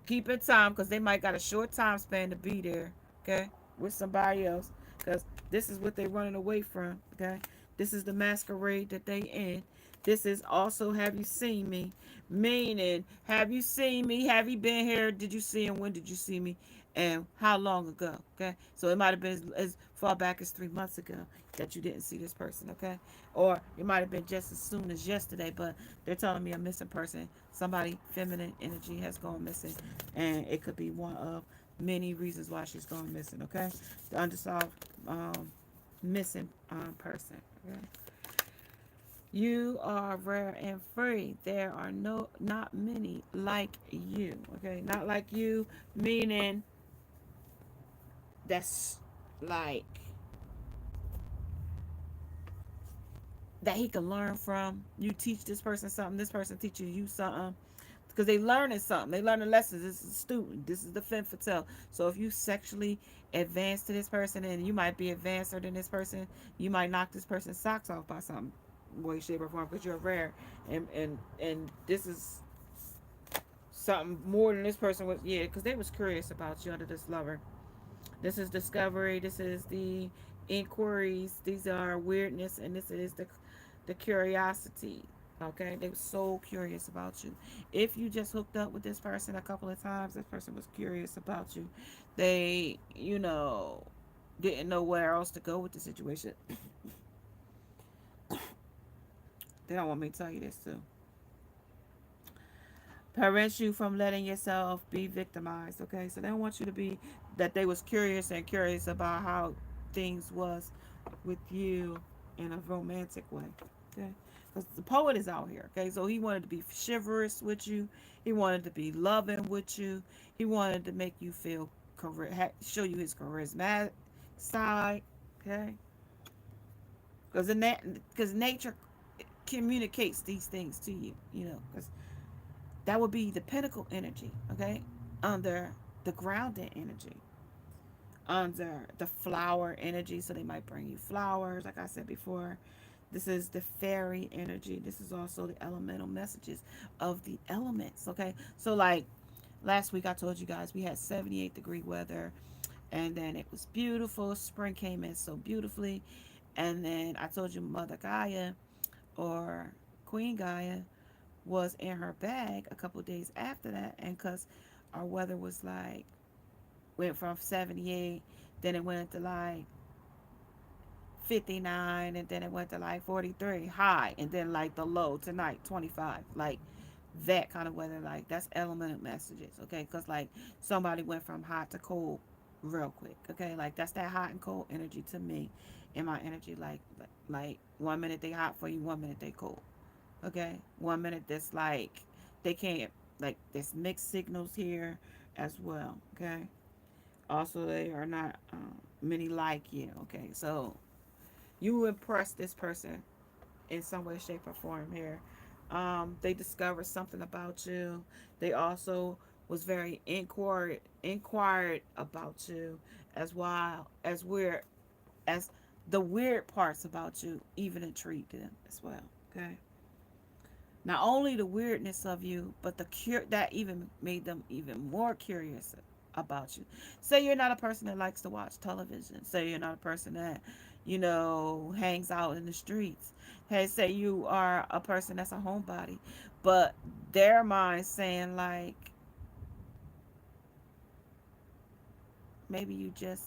A: keep in time because they might got a short time span to be there. Okay, with somebody else because this is what they running away from. Okay, this is the masquerade that they in. This is also, have you seen me? Meaning, have you seen me? Have you been here? Did you see him? When did you see me? And how long ago? Okay, so it might have been as far back as 3 months ago that you didn't see this person. Okay, or it might have been just as soon as yesterday, but they're telling me a missing person. Somebody feminine energy has gone missing, and it could be one of many reasons why she's gone missing. Okay, the unsolved, missing, person. Okay? You are rare and free. There are not many like you. Okay, not like you, meaning that's like that he can learn from. You teach this person something, this person teaches you something. Because they learning something. They learning lessons. This is a student. This is the femme fatale. So if you sexually advance to this person and you might be advanced than this person, you might knock this person's socks off by some way, shape, or form because you're rare. And this is something more than this person was. Yeah, because they was curious about you under this lover. This is discovery. This is the inquiries. These are weirdness, and this is the curiosity. Okay, they were so curious about you. If you just hooked up with this person a couple of times, this person was curious about you. They, didn't know where else to go with the situation. They don't want me to tell you this too. Prevents you from letting yourself be victimized. Okay, so they don't want you to be that they was curious about how things was with you in a romantic way. Okay, because the poet is out here. Okay, so he wanted to be chivalrous with you. He wanted to be loving with you. He wanted to make you feel show you his charismatic side. Okay, because in that because nature communicates these things to you. Because that would be the pinnacle energy, okay? Under the grounded energy, under the flower energy. So they might bring you flowers, like I said before. This is the fairy energy. This is also the elemental messages of the elements, okay? So, like last week, I told you guys we had 78-degree weather, and then it was beautiful. Spring came in so beautifully. And then I told you Mother Gaia or Queen Gaia was in her bag a couple days after that, and because our weather was like went from 78, then it went to like 59, and then it went to like 43 high, and then like the low tonight 25, like that kind of weather. Like that's elemental messages, okay? Because like somebody went from hot to cold real quick, okay? Like that's that hot and cold energy to me. In my energy, like 1 minute they hot for you, 1 minute they cold. Okay, 1 minute that's like they can't, like there's mixed signals here as well. Okay, also they are not, many like you. Okay, so you impress this person in some way, shape, or form here. They discovered something about you. They also was very inquired about you, as well as weird as the weird parts about you even intrigued them as well. Okay, not only the weirdness of you, but that even made them even more curious about you. Say you're not a person that likes to watch television. Say you're not a person that, hangs out in the streets. Hey, say you are a person that's a homebody, but their mind saying like maybe you just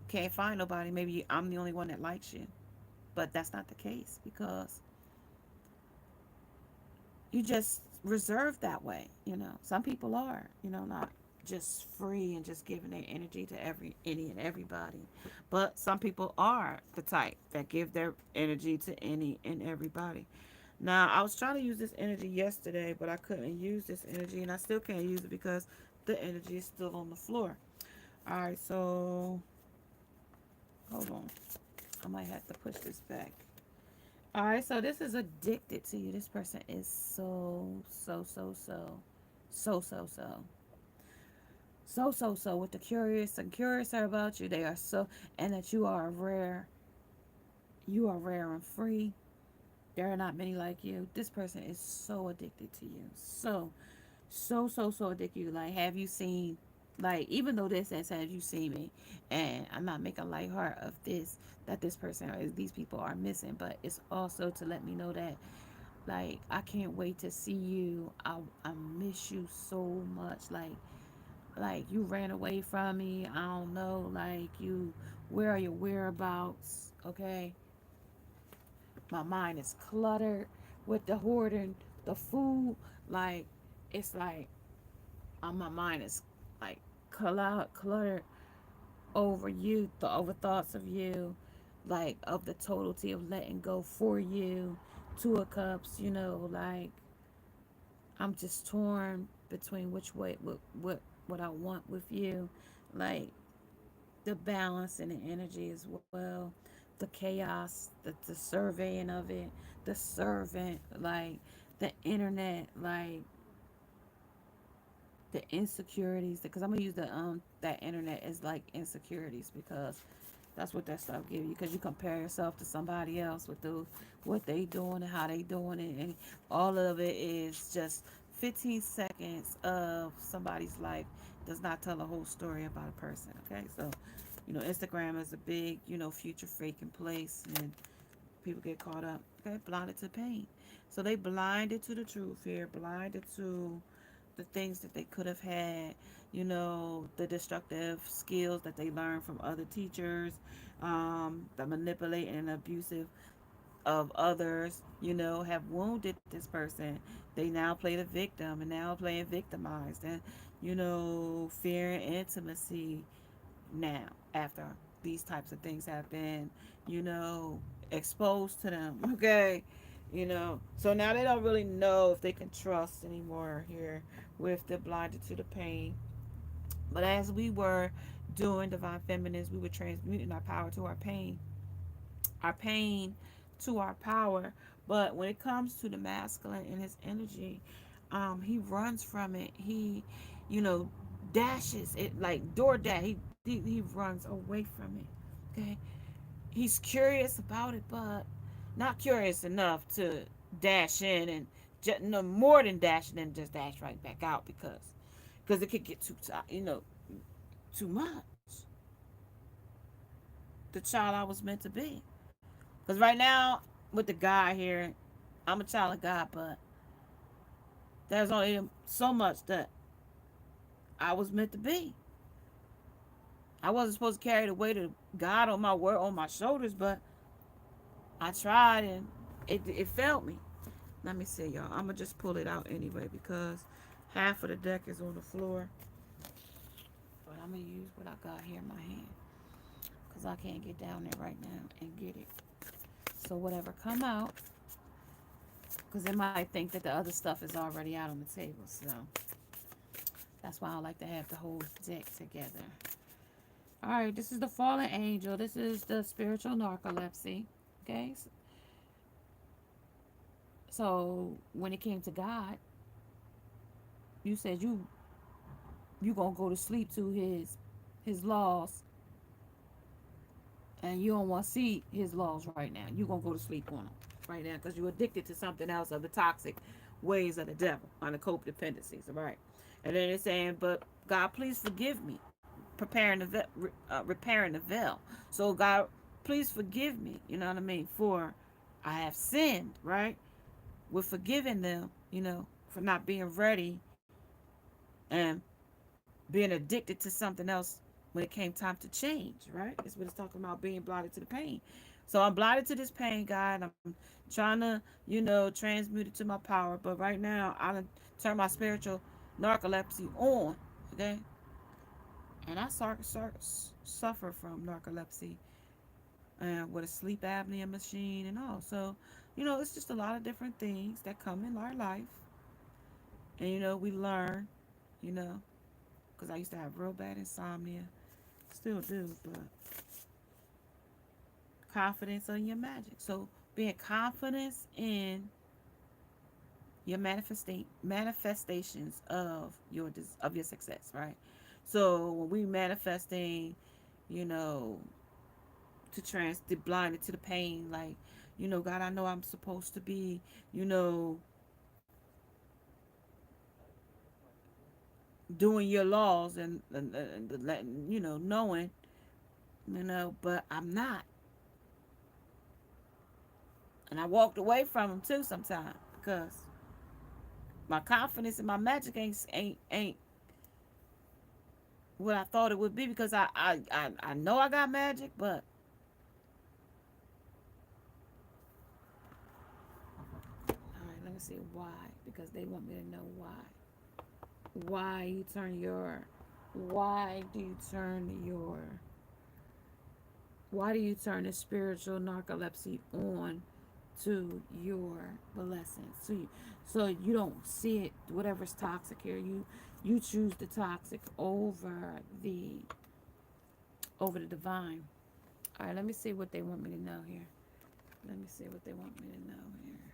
A: can't find nobody. Maybe I'm the only one that likes you, but that's not the case because you just reserved that way. Some people are, not just free and just giving their energy to any and everybody, but some people are the type that give their energy to any and everybody. Now, I was trying to use this energy yesterday, but I couldn't use this energy, and I still can't use it because the energy is still on the floor. All right, so hold on. I might have to push this back. All right, so this is addicted to you. This person is so with the curious and curious are about you. They are so, and that you are rare and free. There are not many like you. This person is so addicted to you. So addicted. Like, have you seen, like, even though this says, have you seen me? And I'm not making light heart of this, that this person or these people are missing, but it's also to let me know that, like, I can't wait to see you. I miss you so much. Like you ran away from me. I don't know. Like, where are your whereabouts? Okay. My mind is cluttered with the hoarding, the food. Like, it's like my mind is like cluttered over you, over thoughts of you, like of the totality of letting go for you. Two of Cups, like I'm just torn between which way, what I want with you, like the balance and the energy as well, the chaos, the surveying of it, the servant, like the internet, like the insecurities, because I'm gonna use the that internet as like insecurities, because that's what that stuff give you, because you compare yourself to somebody else with what they doing and how they doing it, and all of it is just 15 seconds of somebody's life does not tell a whole story about a person. Okay, so Instagram is a big future faking place, and people get caught up, okay, blinded to pain. So they blinded to the truth here, blinded to the things that they could have had, the destructive skills that they learned from other teachers, the manipulating and abusive of others, have wounded this person. They now play the victim and now playing victimized, and, fear and intimacy now after these types of things have been, you know, exposed to them. Okay. So now they don't really know if they can trust anymore here with the blinded to the pain. But as we were doing divine feminines, we were transmuting our power to our pain to our power. But when it comes to the masculine and his energy, he runs from it. He, you know, dashes it like DoorDash. He runs away from it. Okay, he's curious about it, but not curious enough to dash in and just, no more than dashing and just dash right back out, because it could get too much. The child I was meant to be. Because right now, with the guy here, I'm a child of God, but there's only so much that I was meant to be. I wasn't supposed to carry the weight of God on my shoulders, but I tried and it failed me. Let me see, y'all. I'm gonna just pull it out anyway because half of the deck is on the floor. But I'm gonna use what I got here in my hand because I can't get down there right now and get it. So whatever come out, because they might think that the other stuff is already out on the table. So that's why I like to have the whole deck together. All right, this is the fallen angel. This is the spiritual narcolepsy. Okay, so when it came to God, you said you gonna go to sleep to his laws, and you don't want to see his laws right now. You gonna go to sleep on them right now because you're addicted to something else of the toxic ways of the devil on the codependencies. Right, and then it's saying, but God, please forgive me. preparing the repairing the veil. So God, please forgive me. You know what I mean? For I have sinned, right? With forgiving them, for not being ready and being addicted to something else when it came time to change, right? That's what it's talking about, being blinded to the pain. So I'm blinded to this pain, God. I'm trying to, transmute it to my power. But right now, I done turn my spiritual narcolepsy on, okay? And I suffer from narcolepsy and with a sleep apnea machine and all. So, it's just a lot of different things that come in our life. And, we learn, you know, because I used to have real bad insomnia. Still do, but confidence on your magic. So being confidence in your manifestations of your success, right? So when we manifesting, you know, to blind it to the pain, like, God, I know I'm supposed to be, you know, doing your laws and letting, knowing, but I'm not. And I walked away from them too sometimes because my confidence in my magic ain't what I thought it would be, because I know I got magic, but all right, let me see why, because they want me to know why. Why you turn your why do you turn your why do you turn the spiritual narcolepsy on to your blessings? So you don't see it, whatever's toxic here. You choose the toxic the over the divine. All right, let me see what they want me to know here. Let me see what they want me to know here.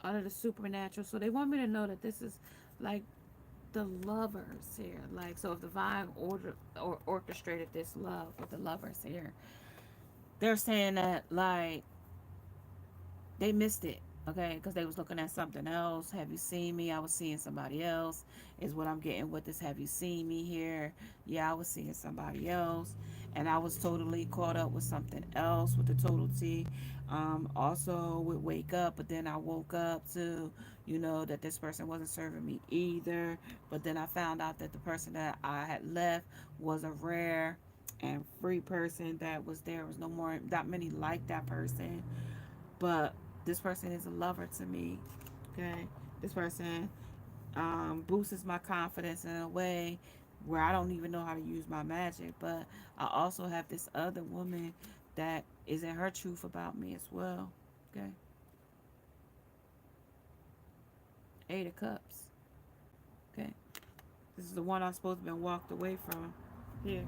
A: Out of the supernatural. So they want me to know that this is like the lovers here. Like, so if the divine orchestrated this love with the lovers here, they're saying that, like, they missed it, okay, because they was looking at something else. Have you seen me? I was seeing somebody else, is what I'm getting with this. Have you seen me here? Yeah, I was seeing somebody else, and I was totally caught up with something else with the total T. Also would wake up, but then I woke up to, that this person wasn't serving me either. But then I found out that the person that I had left was a rare and free person that was there. Was no more, not many like that person, but this person is a lover to me. Okay, this person boosts my confidence in a way where I don't even know how to use my magic. But I also have this other woman that is in her truth about me as well. Okay, 8 of Cups. Okay, this is the one I'm supposed to have been walked away from here,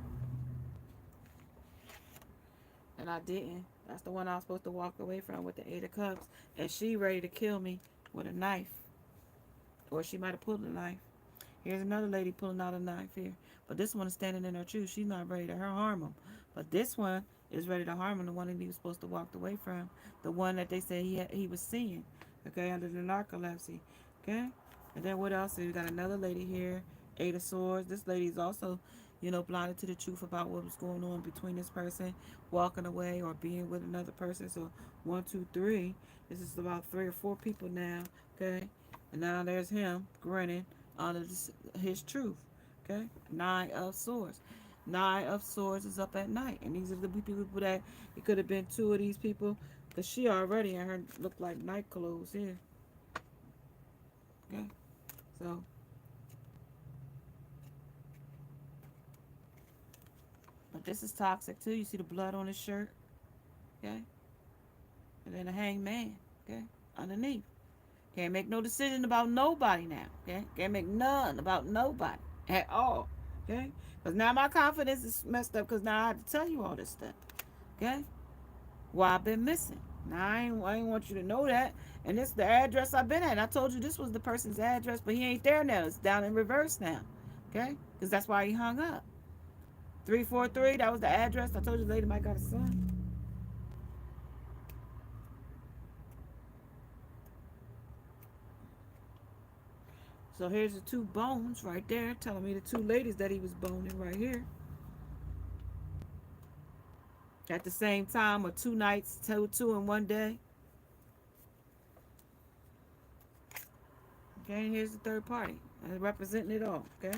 A: and I didn't. That's the one I was supposed to walk away from with the 8 of Cups, and she ready to kill me with a knife, or she might have pulled a knife. Here's another lady pulling out a knife here. But this one is standing in her truth. She's not ready to harm him. But this one is ready to harm him, the one that he was supposed to walk away from. The one that they said he was seeing. Okay, under the narcolepsy. Okay? And then what else? So we got another lady here. 8 of Swords. This lady is also, blinded to the truth about what was going on between this person walking away or being with another person. So 1, 2, 3. This is about 3 or 4 people now. Okay? And now there's him grinning under his truth. Okay? 9 of Swords. 9 of Swords is up at night. And these are the people that it could have been 2 of these people. Because she already in her look like night clothes here. Okay? So, but this is toxic too. You see the blood on his shirt. Okay? And then the hanged man. Okay? Underneath. Can't make no decision about nobody now. Okay? Can't make none about nobody at all. Okay? Because now my confidence is messed up because now I have to tell you all this stuff. Okay? Why I've been missing. Now I ain't want you to know that. And this is the address I've been at. And I told you this was the person's address, but he ain't there now. It's down in reverse now. Okay? Because that's why he hung up. 343, that was the address. I told you the lady might got a son. So here's the two bones right there, telling me the two ladies that he was boning right here. At the same time, or two nights, two in one day. Okay, and here's the third party. Representing it all. Okay.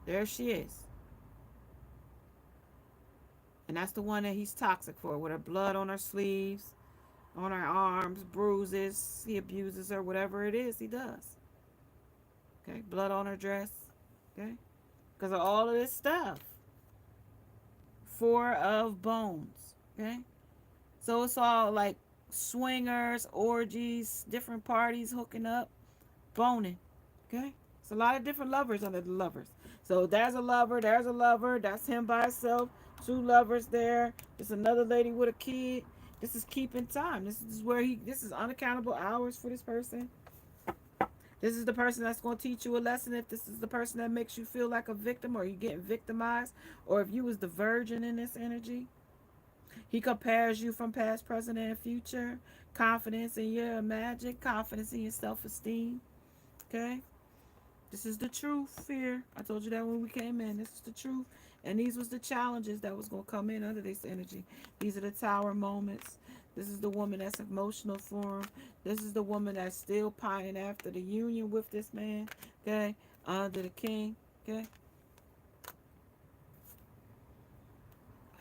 A: There she is. And that's the one that he's toxic for, with her blood on her sleeves, on her arms, bruises. He abuses her, whatever it is, he does. Okay, blood on her dress. Okay, because of all of this stuff. Four of bones. Okay, so it's all like swingers, orgies, different parties hooking up, boning. Okay, it's a lot of different lovers under the lovers. So there's a lover, that's him by himself, two lovers there. There's another lady with a kid. This is keeping time. This is unaccountable hours for this person. This is the person that's going to teach you a lesson. If this is the person that makes you feel like a victim, or you getting victimized, or if you was the virgin in this energy. He compares you from past, present, and future. Confidence in your magic, confidence in your self-esteem. Okay? This is the truth, fear. I told you that when we came in. This is the truth. And these was the challenges that was going to come in under this energy. These are the tower moments. This is the woman that's emotional for him. This is the woman that's still pining after the union with this man. Okay? Under the king. Okay?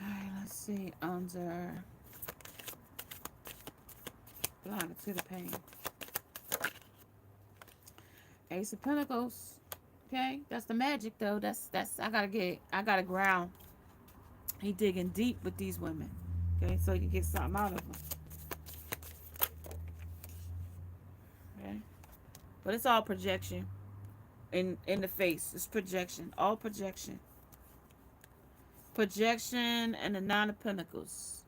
A: Alright, let's see. Under blinded to the pain. Ace of Pentacles. Okay, that's the magic though. That's I gotta ground. He digging deep with these women. Okay, so he can get something out of them. Okay, but it's all projection. In the face, it's projection. All projection. Projection and the Nine of Pentacles.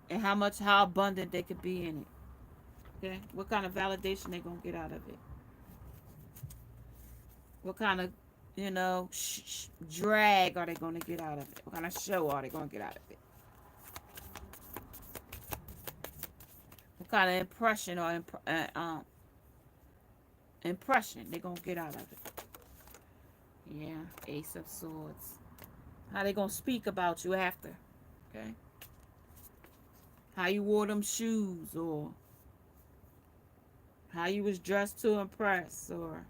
A: And how abundant they could be in it. Okay, what kind of validation they gonna get out of it? What kind of, drag are they going to get out of it? What kind of show are they going to get out of it? What kind of impression or impression they going to get out of it? Yeah, Ace of Swords. How they going to speak about you after? Okay? How you wore them shoes, or how you was dressed to impress, or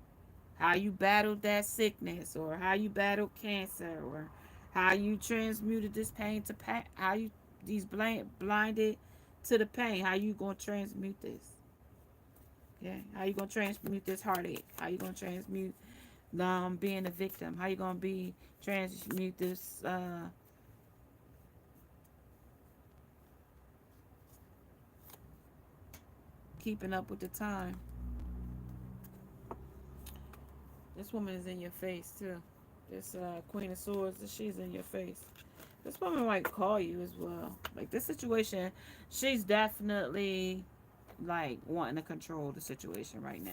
A: how you battled that sickness, or how you battled cancer, or how you transmuted this pain to pain, how you blinded to the pain, how you gonna transmute this? Okay, how you gonna transmute this heartache? How you gonna transmute being a victim? How you gonna transmute this keeping up with the time? This woman is in your face too. This Queen of Swords, she's in your face. This woman might call you as well. Like this situation, she's definitely like wanting to control the situation right now.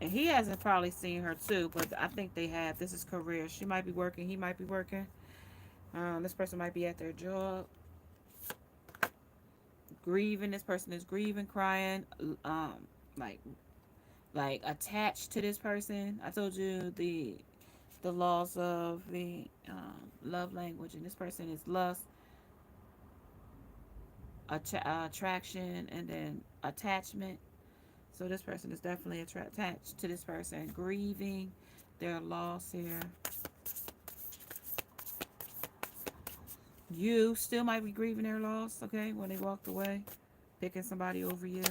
A: And he hasn't probably seen her too, but I think they have. This is career. She might be working. He might be working. This person might be at their job. Grieving. This person is grieving, crying, like attached to this person. I told you the laws of the love language, and this person is lust, attraction, and then attachment. So this person is definitely attached to this person, grieving their loss here. You still might be grieving their loss, okay, when they walked away, picking somebody over you.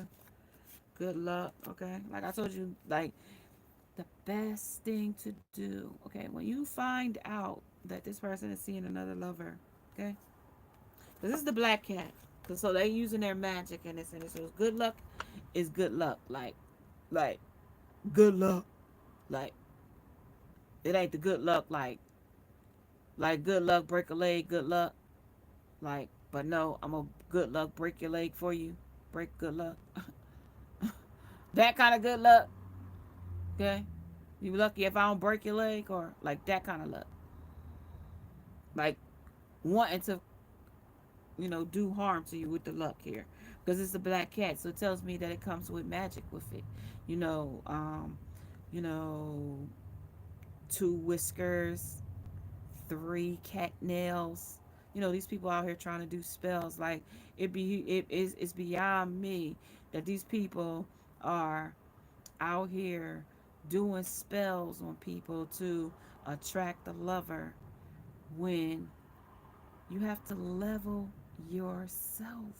A: Good luck, okay? Like I told you, like, the best thing to do, okay, when you find out that this person is seeing another lover, okay? Because this is the black cat. So they using their magic in this, and so good luck is good luck. Like, good luck. Like, it ain't the good luck, like good luck, break a leg, good luck. Like, but no, I'm a good luck, break your leg for you. Break good luck. That kind of good luck. Okay? You lucky if I don't break your leg, or like that kind of luck. Like wanting to do harm to you with the luck here, because it's a black cat, so it tells me that it comes with magic with it. You know, you know, two whiskers, three cat nails. These people out here trying to do spells. Like it's beyond me that these people are out here doing spells on people to attract the lover when you have to level yourself.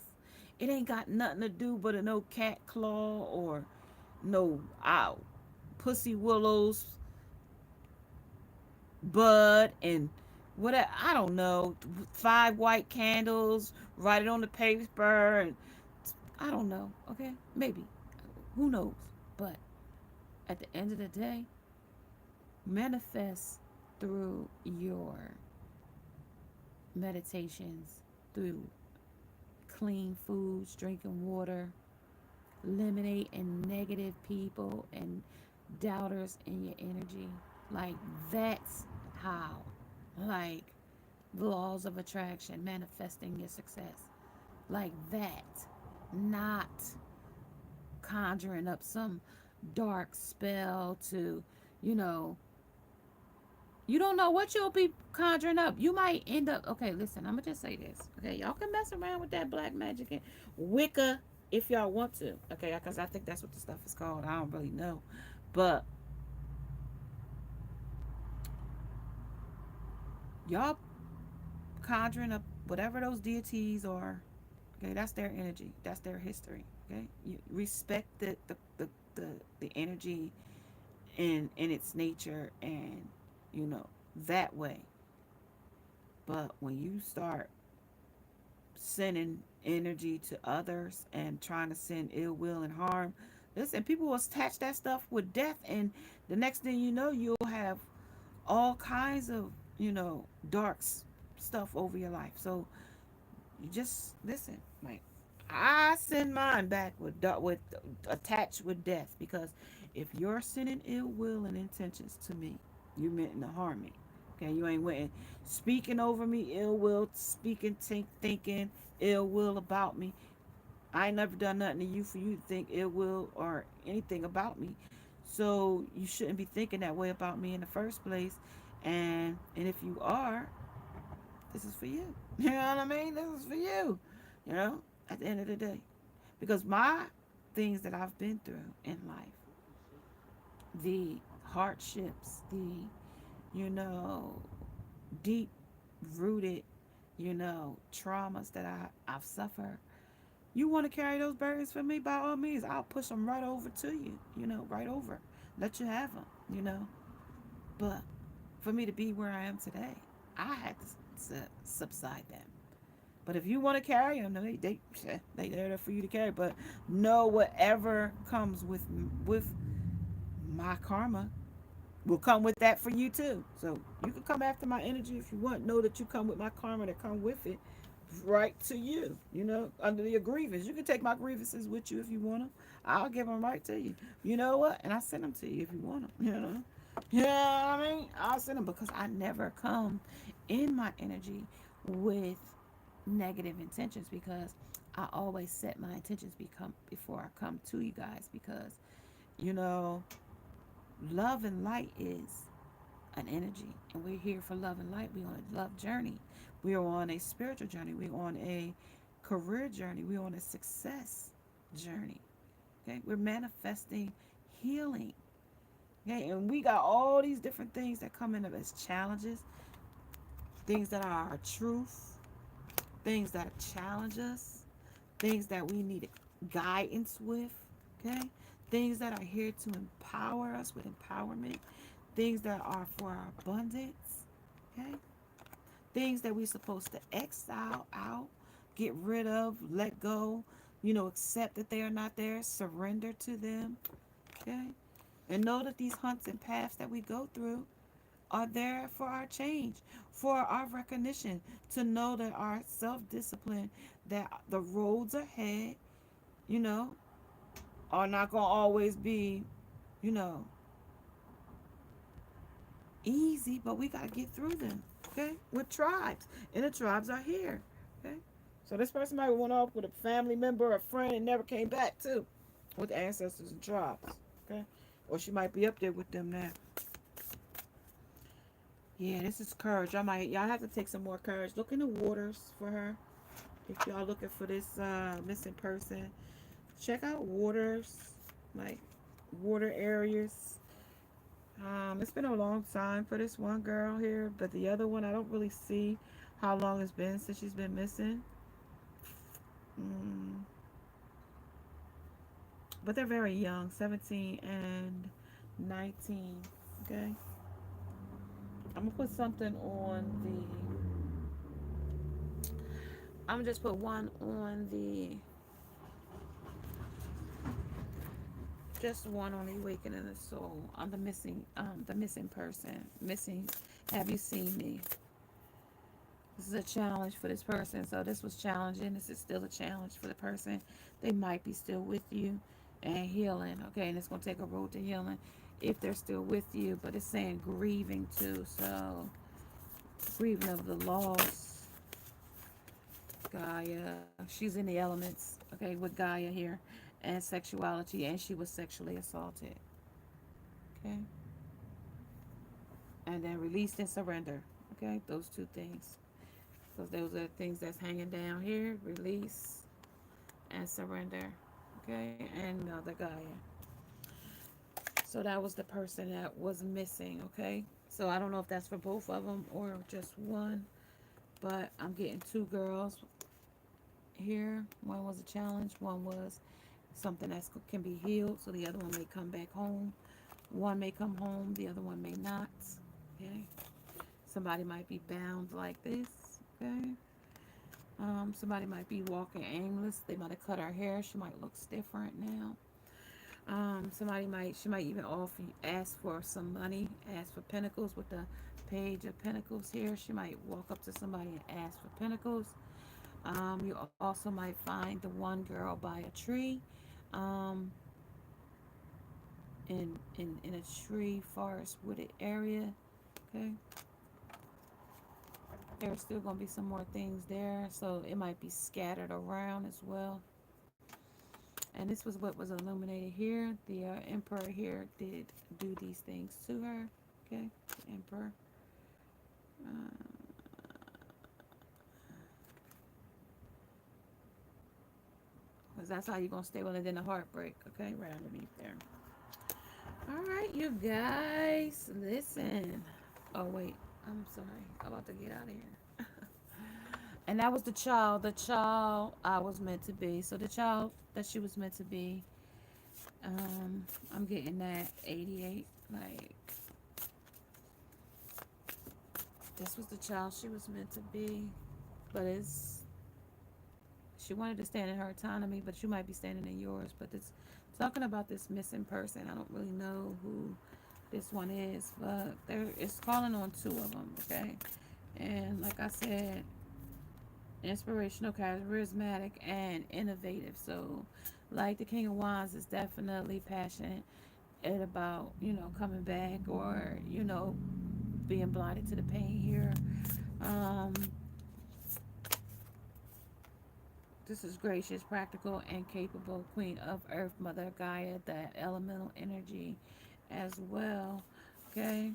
A: It ain't got nothing to do but a no cat claw or no pussy willows bud and what, I don't know, five white candles, write it on the paper, and I don't know. Okay, maybe, who knows? But at the end of the day, manifest through your meditations, through clean foods, drinking water, eliminating negative people and doubters in your energy. Like, that's how. Like, laws of attraction, manifesting your success. Like that. Not conjuring up some dark spell to, you know, you don't know what you'll be conjuring up. You might end up, okay, listen, I'm going to just say this. Okay, y'all can mess around with that black magic and Wicca if y'all want to. Okay, because I think that's what the stuff is called. I don't really know. But y'all conjuring up whatever those deities are. Okay, that's their energy. That's their history. Okay, you respect the energy in its nature, and you know that way. But when you start sending energy to others and trying to send ill will and harm, listen, people will attach that stuff with death, and the next thing you know, you'll have all kinds of dark stuff over your life. So you just listen. Like, I send mine back with attached with death, because if you're sending ill will and intentions to me, you meant to harm me. Okay, you ain't went speaking over me ill will, speaking, thinking ill will about me. I ain't never done nothing to you for you to think ill will or anything about me. So you shouldn't be thinking that way about me in the first place. And if you are, this is for you. You know what I mean? This is for you. You know, at the end of the day. Because my things that I've been through in life, the hardships, you know, deep rooted, traumas that I've suffered, you want to carry those burdens for me, by all means, I'll push them right over to you, right over. Let you have them, But for me to be where I am today, I had to subside them. But if you want to carry them, they there for you to carry. But know whatever comes with my karma will come with that for you too. So you can come after my energy if you want. Know that you come with my karma that come with it, right to you. Under your grievance, you can take my grievances with you if you want them. I'll give them right to you. You know what? And I send them to you if you want them. You know what I mean? I'll send them, because I never come in my energy with negative intentions, because I always set my intentions before I come to you guys, because you know love and light is an energy, and we're here for love and light. We're on a love journey, we are on a spiritual journey, we're on a career journey, we're on a success journey. Okay, we're manifesting healing. Okay, and we got all these different things that come in as challenges, things that are our truth, things that challenge us, things that we need guidance with, okay? Things that are here to empower us with empowerment, things that are for our abundance, okay? Things that we're supposed to exile out, get rid of, let go, accept that they are not there, surrender to them, okay? And know that these hunts and paths that we go through are there for our change, for our recognition, to know that our self-discipline, that the roads ahead, you know, are not going to always be, you know, easy, but we got to get through them, okay? With tribes, and the tribes are here, okay? So this person might have went off with a family member or a friend and never came back too, with the ancestors and tribes. Okay, or she might be up there with them now. Yeah, this is courage. Y'all have to take some more courage. Look in the waters for her. If y'all looking for this missing person, check out waters, like water areas. It's been a long time for this one girl here, but the other one I don't really see how long it's been since she's been missing. Mm, but they're very young, 17 and 19. Okay, I'm gonna put something on the. I'm gonna just put one on the. Just one on the awakening of the soul. On the missing person. Missing. Have you seen me? This is a challenge for this person. So this was challenging. This is still a challenge for the person. They might be still with you and healing. Okay, and it's gonna take a road to healing if they're still with you. But it's saying grieving too. So grieving of the loss. Gaia. She's in the elements. Okay, with Gaia here, and sexuality, and she was sexually assaulted. Okay, and then released and surrender. Okay, those two things. Because those are things that's hanging down here. Release and surrender. Okay, and Mother Gaia. So that was the person that was missing. Okay, so I don't know if that's for both of them or just one, but I'm getting two girls here. One was a challenge. One was something that can be healed. So the other one may come back home. One may come home. The other one may not. Okay. Somebody might be bound like this. Okay. Somebody might be walking aimless. They might have cut her hair. She might look different now. She might even ask for some money, ask for pentacles with the page of pentacles here. She might walk up to somebody and ask for pentacles. You also might find the one girl by a tree, um, in a tree forest wooded area. Okay, there's still gonna be some more things there, so it might be scattered around as well. And this was what was illuminated here. The emperor here did do these things to her. Okay, the emperor. Because that's how you're gonna stay with it. Then the heartbreak. Okay, right underneath there. All right, you guys, listen. Oh wait, I'm sorry. I'm about to get out of here. And that was the child I was meant to be. So the child that she was meant to be, I'm getting that 88. Like, this was the child she was meant to be. But she wanted to stand in her autonomy, but you might be standing in yours. But it's talking about this missing person. I don't really know who this one is, but it's calling on two of them, okay? And like I said, inspirational, charismatic, and innovative. So, like the King of Wands is definitely passionate about, coming back, or, being blinded to the pain here. Um, this is gracious, practical, and capable Queen of Earth, Mother Gaia, that elemental energy as well. Okay,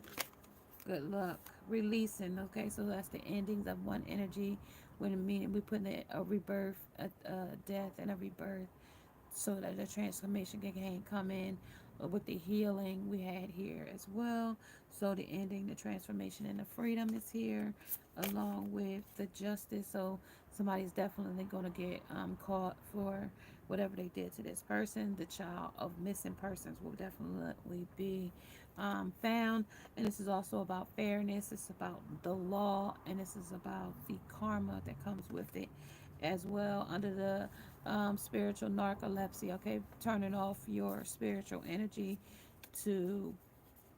A: good luck. Releasing, okay, so that's the endings of one energy. When meaning we put a rebirth, a death, and a rebirth, so that the transformation can come in with the healing we had here as well. So the ending, the transformation, and the freedom is here, along with the justice. So somebody's definitely going to get caught for whatever they did to this person. The child of missing persons will definitely be found. And this is also about fairness. It's about the law, and this is about the karma that comes with it as well, under the spiritual narcolepsy. Okay, turning off your spiritual energy to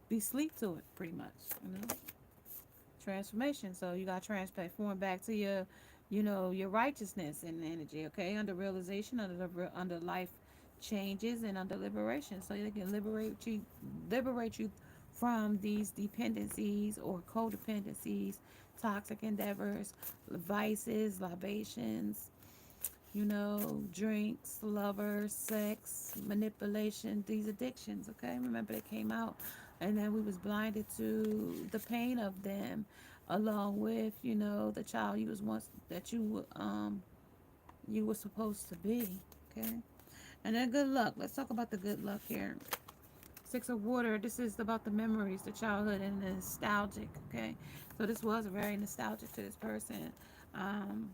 A: be sleep to it, pretty much. Transformation. So you got to transform back to your righteousness and energy. Okay, under realization, under life changes, and under liberation. So they can liberate you from these dependencies or codependencies, toxic endeavors, vices, libations, drinks, lovers, sex, manipulation, these addictions, okay? Remember they came out and then we was blinded to the pain of them along with, the child you was once that you were supposed to be, okay? And then good luck. Let's talk about the good luck here. Six of Water, this is about the memories, the childhood, and the nostalgic, okay? So this was very nostalgic to this person. Um,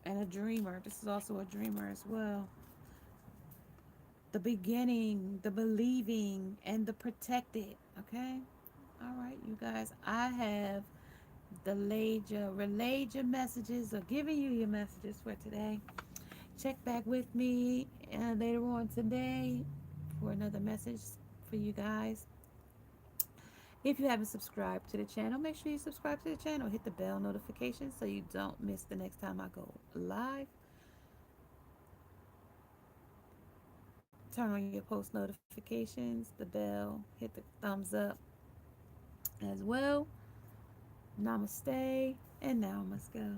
A: and a dreamer. This is also a dreamer as well. The beginning, the believing, and the protected, okay? All right, you guys, I have relayed your messages or giving you your messages for today. Check back with me later on today for another message for you guys. If you haven't subscribed to the channel, make sure you subscribe to the channel. Hit the bell notification so you don't miss the next time I go live. Turn on your post notifications, the bell, hit the thumbs up as well. Namaste, and now I must go.